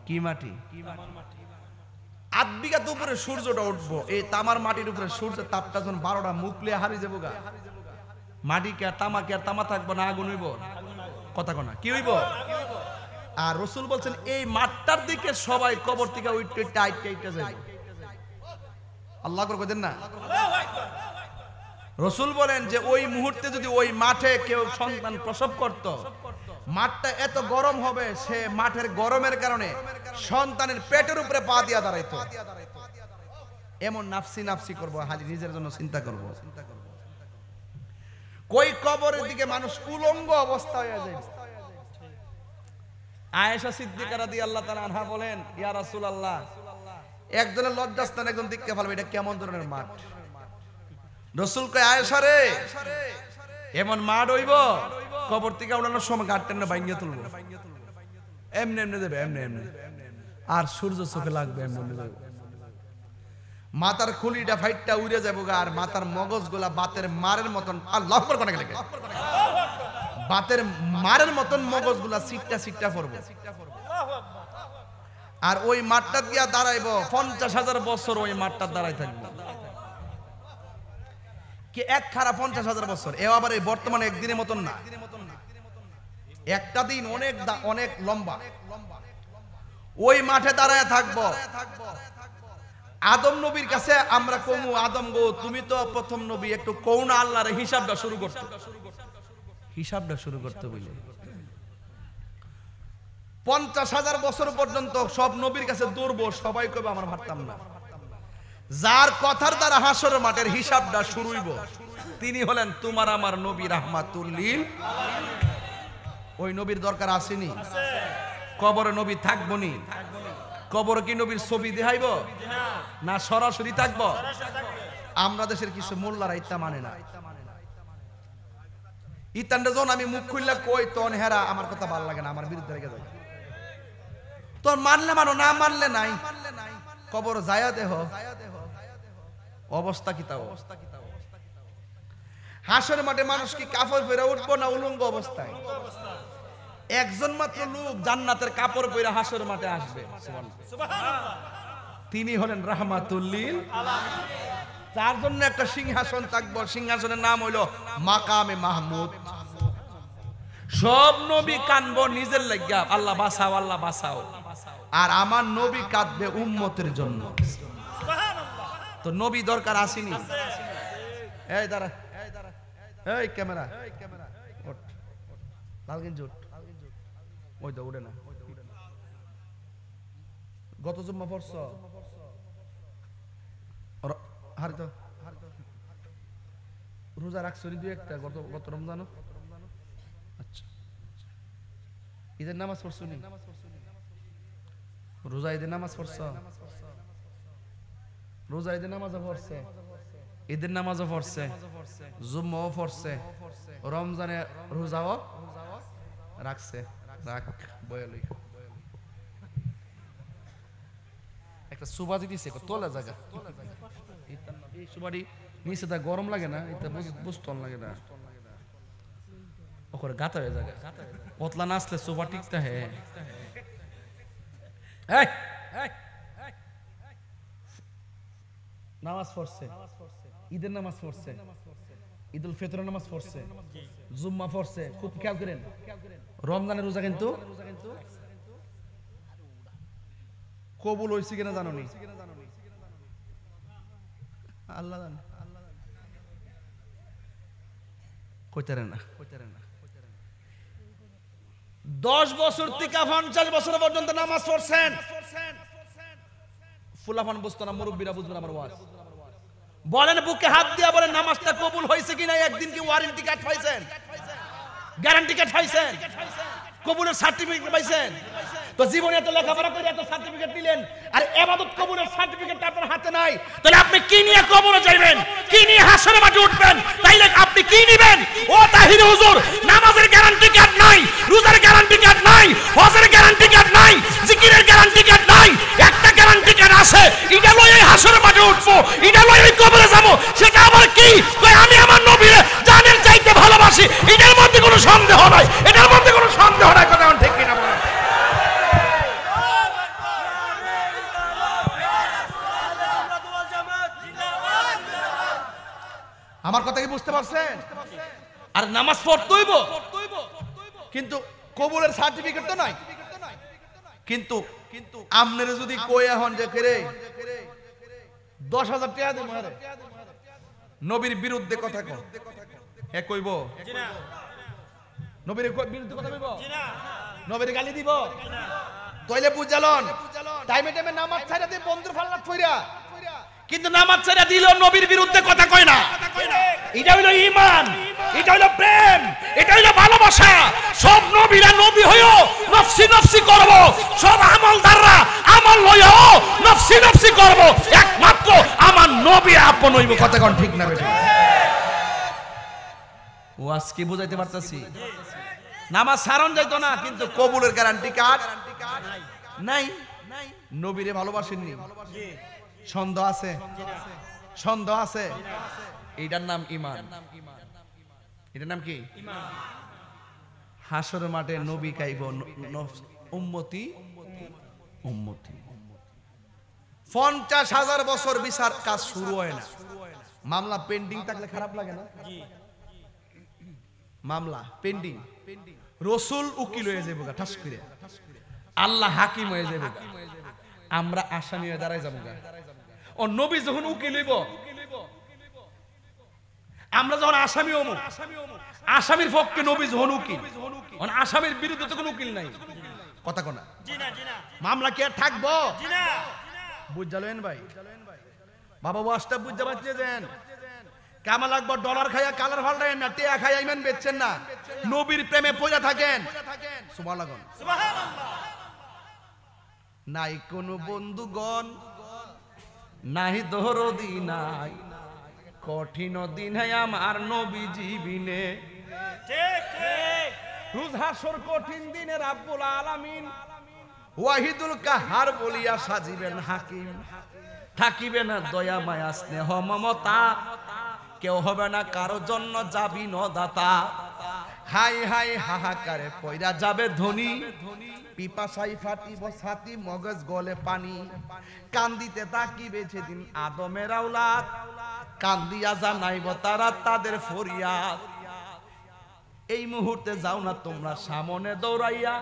কি মাটি? 8 বিঘা উপরে সূর্যটা উঠবো, এই তামার মাটির উপরে সূর্যের তাপটা যখন 12টা মুখ লিয়ে হারিয়ে যাবো গা, মাটি কে আর তামা থাকবো না, আগুন হইব। কথা কনা কি হইব? আর রাসূল বলছেন এই মাঠটার দিকে সবাই কবর থেকে উঠতে টাইট যাবে। আল্লাহ করে কইদেন না। রাসূল বলেন যে ওই মুহূর্তে যদি ওই মাঠে কেউ সন্তান প্রসব করত, মাঠটা এত গরম হবে, সে মাঠের গরমের কারণে সন্তানের পেটের উপরে পা দিয়া দাঁড়াইতো। এমন নাফসি নাফসি করব, হাজি নিজের জন্য চিন্তা করব। কই কবরের দিকে মানুষ উলঙ্গ অবস্থা হয়ে যায়। আয়েশা সিদ্দিকা রাদিয়াল্লাহু তাআলা আনহা বলেন, ইয়া রাসূলুল্লাহ, একজনের লজ্জাস্থান একজন দিককে ফেলবে, এটা কেমন ধরনের মাঠ? রাসূল কয়, আয়েশা রে, এমন মাঠ হইব কবর থেকে উঠানোর সময় গাঁট টেনে ভাঙিয়ে তুলবো, এমনি এমনি দেবে, এমনি এমনি, আর সূর্য চোখে লাগবে, এমনি দেবে। মাথার খুলিটা ফাইটটা উড়ে যাবো গা, আর মাথার মগজগুলা বাতের মারের মতন, আল্লাহু আকবার কোন লাগে, বাতের মারের মতন মগজগুলা সিটটা সিটটা পড়বে। আর ওই মাঠটা দিয়া দাঁড়াইবো 50,000 বছর, ওই মাঠটা দাঁড়াই থাকবো। কি এক খারাপ 50,000 বছর, এও আবার এই বর্তমানে একদিনের মতন না, একটা দিন অনেক অনেক লম্বা। ওই মাঠে দাঁড়ায় থাকবো। আদম নবীর কাছে আমরা কমু, আদম গো তুমি তো প্রথম নবী, একটু কওনা আল্লাহর হিসাবটা শুরু করতে, হিসাবটা শুরু করতে বলে। 50,000 বছর পর্যন্ত সব নবীর কাছে দৌড়বো, সবাই কবে আমার ভাবতাম না। যার কথার দ্বারা হাসরের মাঠের হিসাবটা শুরু হইব, তিনি হলেন তোমার আমার নবী রাহমাতুল লিল। ওই নবীর দরকার আসেনি? কবরে নবী থাকবো নি? কবরে কি নবীর ছবি দেখাইব না সরাসরি থাকবো? আমরা দেশের কিছু মোল্লারা ইত্যা মানে না। ইতানটা যখন আমি মুখ খুললে কই, তখন হেরা আমার কথা ভালো লাগে না, আমার বিরুদ্ধে রেখে যায়। তোর মানলে মানো, না মানলে নাই। কবর যায়া দেহ অবস্থা কি তাও? হাসরের মাঠে মানুষ কি কাপড় পরে উঠবো না উলঙ্গ অবস্থায়? একজন মাত্র লোক জান্নাতের কাপড় পরে হাসরের মাঠে আসবে, তিনি হলেন রাহমাতুল লিল আলামিন। তার জন্য একটা সিংহাসন থাকবো, সিংহাসনের নাম হইল মাকামে মাহমুদ। সব নবী কানবো নিজের লাগিয়া, আল্লাহ বাঁচাও, আল্লাহ বাঁচাও। আর আমার নবী কাঁদবে উম্মতের জন্য। তো নবী দরকার আসেনি? এই দাঁড়া, এই ক্যামেরা ওঠ, লালগিন জোট, ওই তো উড়ে না। গত জুম্মা পড়ছ? হারিত রোজা রাখছো নি? দুই একটা গত রমজান। আচ্ছা, ঈদের নামাজ পড়ছো নি? রোজা ঈদের নামাজ পড়ছ? রোজা ঈদের নামাজও পড়ছে, ঈদের নামাজও পড়ছে, জুম্মাও পড়ছে, রমজানে রোজাও রাখছে। রাখ বয়ালি একটা সুবাজি দিছে তোলা জায়গা, এই সুবাড়ি নিচে তা গরম লাগে না, এটা বুঝতন লাগে না, ওখানে গাতা হয়ে জায়গা পতলা নাচলে সুবা টিকতা হে। নামাজ পড়ছে, ঈদের নামাজ পড়ছে, ঈদুল ফিতরের নামাজ পড়ছে, জুম্মা পড়ছে। খুব খেয়াল করেন, রমজানের রোজা কিন্তু কবুল হইছে কিনা জানো নি? আল্লাহ জানে। কইতারে না 10 বছর থেকে 50 বছর পর্যন্ত নামাজ পড়ছেন, ফুলাফান বুঝতো না, মুরব্বীরা বুঝবেন আমার ওয়াজ। বলেন বুকে হাত দিয়া বলেন নামাজটা কবুল হয়েছে কিনা একদিন কি ওয়ারেন্টি কার্ড পাইছেন গ্যারান্টি কার্ড পাইছেন কবুলের সার্টিফিকেট পাইছেন তো জীবনে এত লেখাপড়া করে এত সার্টিফিকেট দিলেন আর ইবাদত কবুলের সার্টিফিকেট আপনার হাতে নাই তাহলে আপনি কি নিয়ে কবরে যাবেন কি নিয়ে হাসরের মাঠে উঠবেন তাইলে আপনি কি নেবেন ও তাহির হুজুর নামাজের গ্যারান্টি কার্ড নাই রোজার গ্যারান্টি কার্ড নাই হজের গ্যারান্টি কার্ড নাই জিকিরের গ্যারান্টি কার্ড নাই একটা গ্যারান্টি কার্ড আছে এটা লই এই হাসরের মাঠে উঠবো এটা লই এই কবরে যাব সেটা আবার কি কই আমি আমার নবীরে জানের চাইতে ভালোবাসি এটার মধ্যে কোনো সন্দেহ নাই এটার মধ্যে কোনো সন্দেহ নাই কথা ঠিক কিনা বলেন আমার কথা কি বুঝতে পারছেন আর নামাজ পড়তেইব কিন্তু কবুলের সার্টিফিকেট তো নাই কিন্তু আমনের যদি কই এখন যে করে 10,000 টাকা দেব আরে নবীর বিরুদ্ধে কথা কও হে কইব জি না নবীর বিরুদ্ধে কথা কইব জি না নবীর গালি দিব জি না তাইলে বুঝালন টাইমে টাইমে নামাজ ছাইরা দিয়ে বন্ধুর ফাল্লা কইরা কিন্তু নামাজ ছেড়ে দিল নবীর বিরুদ্ধে কথা কয় না এটা হলো ঈমান এটা হলো প্রেম এটা হলো ভালোবাসা সব নবীরা নবী হইও নফসি নফসি করব সব আমলদাররা আমল লইও নফসি নফসি করব একমাত্র আমার নবী আপন হইব কথা কোন ঠিক না বেটা ও আজকে বুঝাইতে পারতাছি নামাজ সারণ যাইতো না কিন্তু কবুলের গ্যারান্টি কার্ড নাই নবীরে ভালোবাসেননি সন্দেহ আছে সন্দেহ আছে এটার নাম ঈমান এটার নাম কি ঈমান হাসরের মাঠে নবী কাইব উম্মতি উম্মতি 50,000 বছর বিচার কাজ শুরু হয় না মামলা পেন্ডিং থাকলে খারাপ লাগে না জি মামলা পেন্ডিং রাসূল উকিল হয়ে যাবে ঠাস করে আল্লাহ হাকিম হয়ে যাবে আমরা আসামি হয়ে দাঁড়াই যাবো ও নবী যখন উকিল হইব আমরা যখন আসামি হব আসামির পক্ষে নবী যখন উকিল আসামির বিরুদ্ধে তো কোনো উকিল নাই কথা কোনা মামলা কি আর থাকবো বুঝালেন ভাই বাবা ওয়াজটা বুঝতে পারছেন কামাল আকবর ডলার খাইয়া কালার ফাল্টাই না টিয়া খাইয়া ইমান বেচছেন না নবীর প্রেমে পড়ে থাকেন সুবহানাল্লাহ নাই কোনো বন্ধুগণ নাই দরদি নাই কঠিন দিন আমার নবী জীবনে ঠিক ঠিক রোজ হাসর কঠিন দিনে রাব্বুল আলামিন ওয়াহিদুল কাহার বলিয়া সাজিবেন হাকিম থাকিবে না দয়া মায়া স্নেহ মমতা কেউ হবে না কারো জন্য যাবি ন দাতা হাই হাই হাহাকারে পয়রা যাবে ধনী পিপাসাই ফাটিব ছাতি মগজ গলে পানি কান্দিতে তাকিবে সেদিন আদমের আওলাদ কান্দিয়া জানাইব তারা তাদের ফরিয়াদ এই মুহূর্তে যাও না তোমরা সামনে দৌড়াইয়া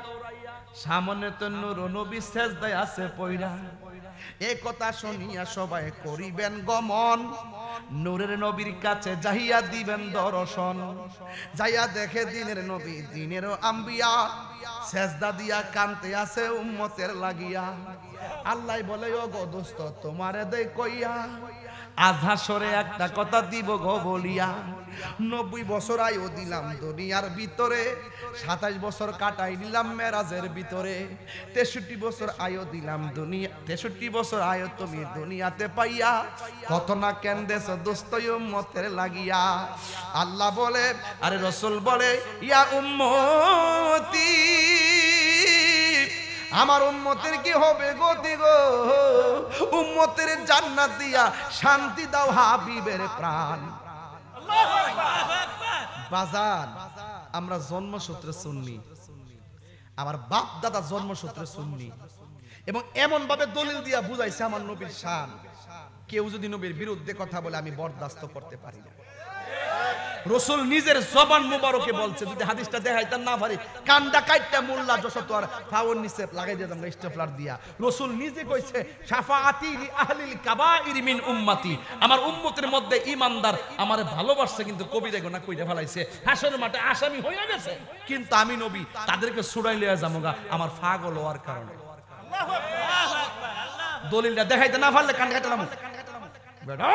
সামনে তো নূর নবী সেজদায় আছে পয়রা এই কথা শুনিয়া সবাই করিবেন গমন নূরের নবীর কাছে যাইয়া দিবেন দর্শন যাইয়া দেখে দিনের নবী দিনেরও আম্বিয়া সেজদা দিয়া কানতে আছে উম্মতের লাগিয়া আল্লাহ বলে ও গো দোস্ত তোমারে দেই কইয়া আধাসরে একটা কথা দিব গো বলিয়া 90 বছর আয়ু দিলাম দুনিয়ার ভিতরে 27 বছর কাটাই দিলাম মেরাজের ভিতরে 63 বছর আয়ু দিলাম দুনিয়া 63 বছর আয়ু তুমি দুনিয়াতে পাইয়া কত না কেন্দেছ দোস্ত উম্মতের লাগিয়া আল্লাহ বলে আরে রাসূল বলে ইয়া উম্মতি আমার উম্মতের কি হবে গতি গো উম্মতের জান্নাত দিয়া শান্তি দাও হাবিবের প্রাণ আল্লাহু আকবার বাজান আমরা জন্মসূত্রে সুন্নি আমার বাপ দাদা জন্মসূত্রে সুন্নি এবং এমন ভাবে দলিল দিয়া বুঝাইছে আমার নবীর শান কেউ যদি নবীর বিরুদ্ধে কথা বলে আমি বরদাস্ত করতে পারি না রাসূল নিজের জবান মুবারকে বলছে যদি হাদিসটা দেখাইতাম না পারি কান্ডা কাইটা মোল্লা যশত আর ফাওয়ার নিচে লাগাই দিতাম স্টেপলার দিয়া রাসূল নিজে কইছে শাফাআতি লি আহলিল কাবাইর মিন উম্মতি আমার উম্মতের মধ্যে ঈমানদার আমারে ভালোবাসছে কিন্তু কবি দেখো না কইরা ফেলাইছে হাসরের মাঠে আসামি হইয়া গেছে কিন্তু আমি নবী তাদেরকে ছুড়াই লইয়া যামগা আমার পাগল হওয়ার কারণে আল্লাহু আকবার আল্লাহ দলিলটা দেখাইতে না পারলে কান্ডা কাটলাম বেটা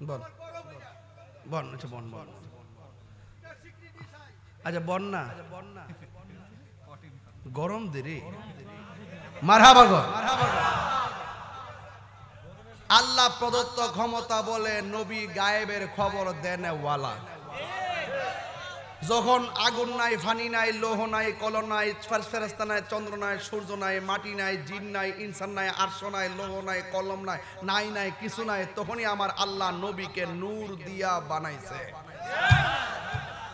বন বন আচ্ছা বন বন আচ্ছা বন না গরম দেরি মারহাবা গো আল্লাহ প্রদত্ত ক্ষমতা বলে নবী গায়েবের খবর দেন ওয়ালা যখন আগুন নাই ফানি নাই লৌহ নাই কল নাই ফেরেশতা নাই চন্দ্র নাই সূর্য নাই মাটি নাই জিন নাই ইনসান নাই আরশ নাই লৌহ নাই কলম নাই নাই নাই কিছু নাই তখনই আমার আল্লাহ নবীকে নূর দিয়া বানাইছে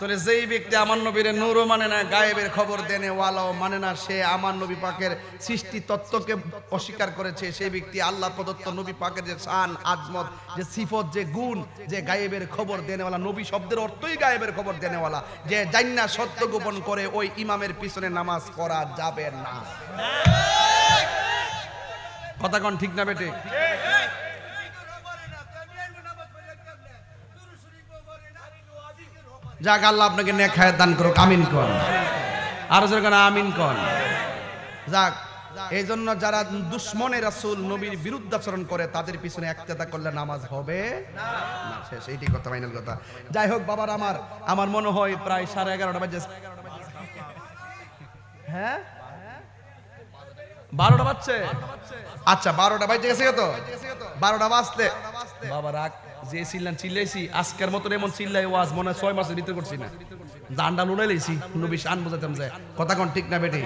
তাহলে যেই ব্যক্তি আমার নবীর নূরও মানে না গায়েবের খবর দেনে ওয়ালাও মানে না সে আমার নবী পাকের সৃষ্টি তত্ত্বকে অস্বীকার করেছে সেই ব্যক্তি আল্লাহ প্রদত্ত নবী পাকের যে শান আজমত যে সিফত যে গুণ যে গায়েবের খবর দেনেওয়ালা নবী শব্দের অর্থই গায়েবের খবর দেনেওয়ালা যে জান্না সত্য গোপন করে ওই ইমামের পিছনে নামাজ পড়া যাবে না কথা কোন ঠিক না বেটে যাক আল্লাহ আপনাকে নেক হায়াত দান করুক আমিন কোন আর যেন আমিন কোন যাক এই জন্য যারা দুশমনে রাসূল নবীর বিরুদ্ধাচরণ করে তাদের পিছনে ইক্তেদা করলে নামাজ হবে না শেষ এইটাই কথা ফাইনাল কথা যাই হোক বাবার আমার মনে হয় প্রায় 11:30 বাজে হ্যাঁ 12টা বাজছে আচ্ছা 12টা বাজে গেছে তো 12টা বাজতে বাবা রাখ যে চিল্লাইছি আজকের মতন এমন চিল্লাই ওয়াজ মনে 6 মাসের ভিতরে করছি না জানডা লুলাই লইছি নবী শান বুঝাতাম যে কথা কোন ঠিক না বেটি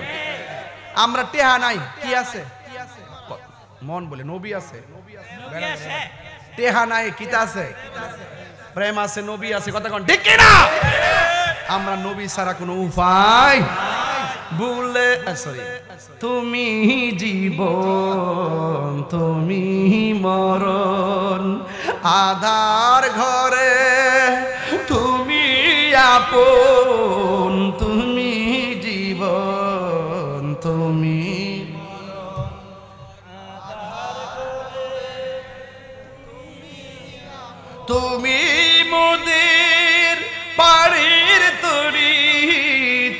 আমরা টেহা নাই কি আছে মন বলে নবী আছে টেহা নাই কিতা আছে প্রেম আছে নবী আছে কথা কোন ঠিক কি না আমরা নবী ছাড়া কোনো উপায় ভুলে সরি তুমি জীবন তুমি মরণ আধার ঘরে তুমি আপন তুমি জীবন তুমি তুমি মোদের পাড়ের তরি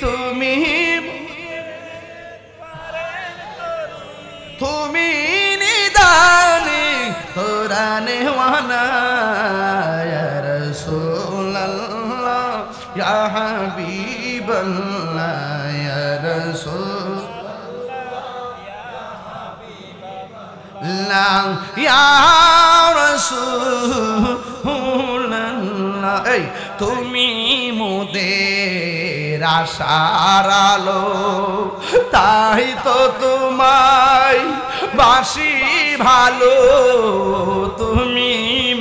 তুমি তুমি নিদানে কোরআনে ওয়ানা ইয়া রাসূলুল্লাহ ইয়া হাবিবাল্লাহ ইয়া রাসূলুল্লাহ ইয়া রাসূলুল্লাহ এই তুমি মোদের আশার আলো তাই তো তোমায় বাসি ভালো তুমি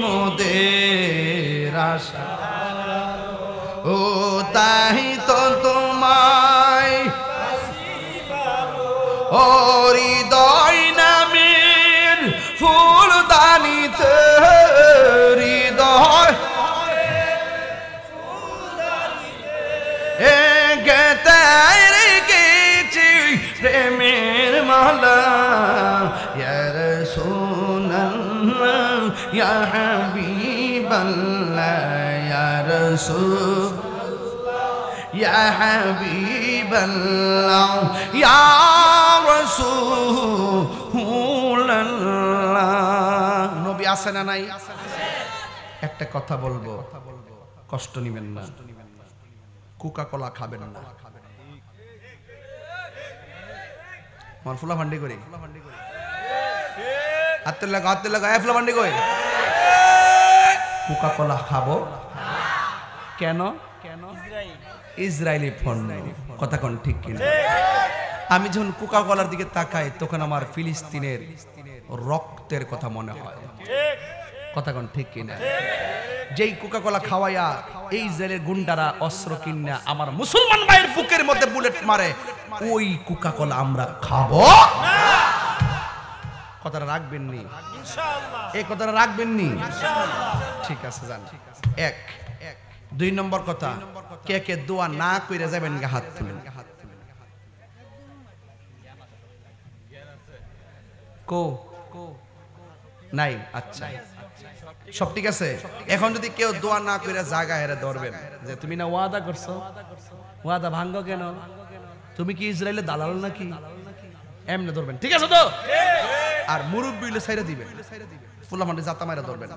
মোদের আশার আলো ও তাই তো তোমায় বাসি ভালো ও হৃদয় নামের ফুলদানিতে হৃদয় প্রেমের মালা ইয়া রাসূলুল্লাহ ইয়া হাবিবাল্লাহ ইয়া রাসূলুল্লাহ ইয়া হাবিবাল্লাহ ইয়া রাসূলুল্লাহ নবী আছে না নাই একটা কথা বলবো কষ্ট নিবেন না কোকা কোলা খাবেন না মান ফুলা ভান্ডি করি হাতে লাগা ফুলা ভান্ডি কই কোকা কোলা খাবো কেন ইসরায়েলি ফোন কথা কোন ঠিক কিনা আমি যখন কোকা কোলার দিকে তাকাই তখন আমার ফিলিস্তিনের রক্তের কথা মনে হয় কথা কোন ঠিক কিনা যেই কোকা কোলা খাওয়াইয়া এই জেলের গুন্ডারা অস্ত্র কিনা আমার মুসলমান ভাইয়ের বুকের মধ্যে বুলেট মারে ওই কোকা কোলা আমরা খাবো কথাটা রাখবেন নি ইনশাআল্লাহ এই কথাটা রাখবেন নি ইনশাআল্লাহ ঠিক আছে জান এক দুই নম্বর কথা কে কে দোয়া না কইরা যাবেন গা হাত তুলেন কো নাই আচ্ছা সব ঠিক আছে এখন যদি কেউ দোয়া না কইরা জায়গা হেরে ধরবেন যে তুমি না ওয়াদা করছো ওয়াদা ভাঙ্গো কেন তুমি কি ইসরায়েলের দালাল নাকি এমনে ধরবেন ঠিক আছে তো আর মুরব্বি হইলে ছাইরা দিবেন ফুলা মাঠে জাতা মাইরা ধরবেন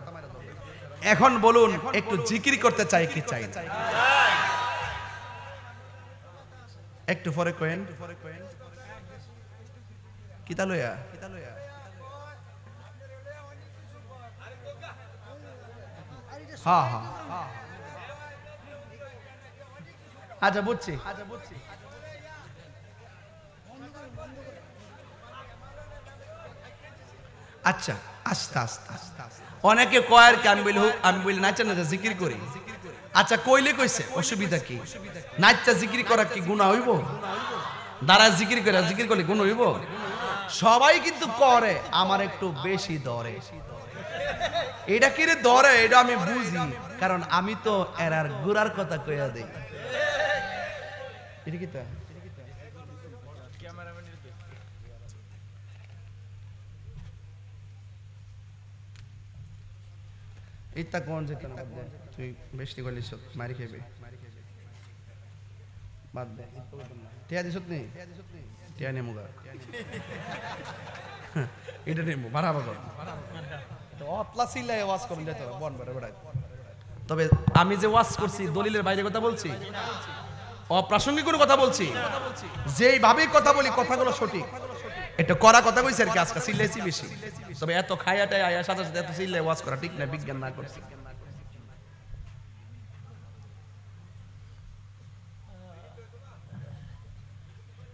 এখন বলুন একটু জিকির করতে চাই কি চাই না? একটু পরে কইেন কিতা লইয়া হ্যাঁ হ্যাঁ আচ্ছা বুঝছি আচ্ছা আস্তে আস্তে আস্তে অনেকে কয়ার কি আমি বলি নাচা নাচা জিকির করি আচ্ছা কইলে কইছে অসুবিধা কি নাচা জিকির করা কি গুনাহ হইব দাঁড়া জিকির করে জিকির করলে গুনাহ হইব সবাই কিন্তু করে আমার একটু বেশি ধরে এটা কি রে ধরে এটা আমি বুঝি কারণ আমি তো এরার গুরার কথা কইয়া দেই এটা কি তা ইত্তা কোন যেত না তুই বেশি কইলিস মারি খাইবে বাদ দে টিয়া দিছত নি টিয়া নেমু গা এটা নেমু বাড়াবো তো অতলা সিলাই ওয়াজ করুন যেত বন বড় বড় তবে আমি যে ওয়াজ করছি দলিলের বাইরে কথা বলছি অপ্রাসঙ্গিক কোনো কথা বলছি যেইভাবে কথা বলি কথাগুলো সঠিক এটা করা কথা কইছে আর কি আজকে সিলাইছি বেশি তবে এত খায়াটাই আয়া সাথে সাথে এত সিলাই ওয়াজ করা ঠিক না বিজ্ঞান না করছি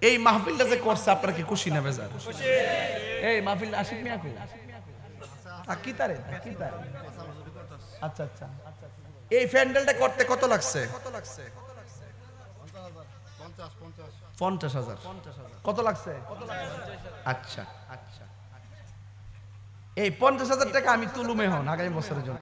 এই মাহফিলটা যে করছে আপনারা কি খুশি না বেজার খুশি এই মাহফিল আশিক মিয়া কো কি তারে আচ্ছা আচ্ছা এই প্যান্ডেলটা করতে কত লাগছে 50,000 কত লাগছে আচ্ছা আচ্ছা এই 50,000 টাকা আমি তুলুমে হন আগামী বছরের জন্য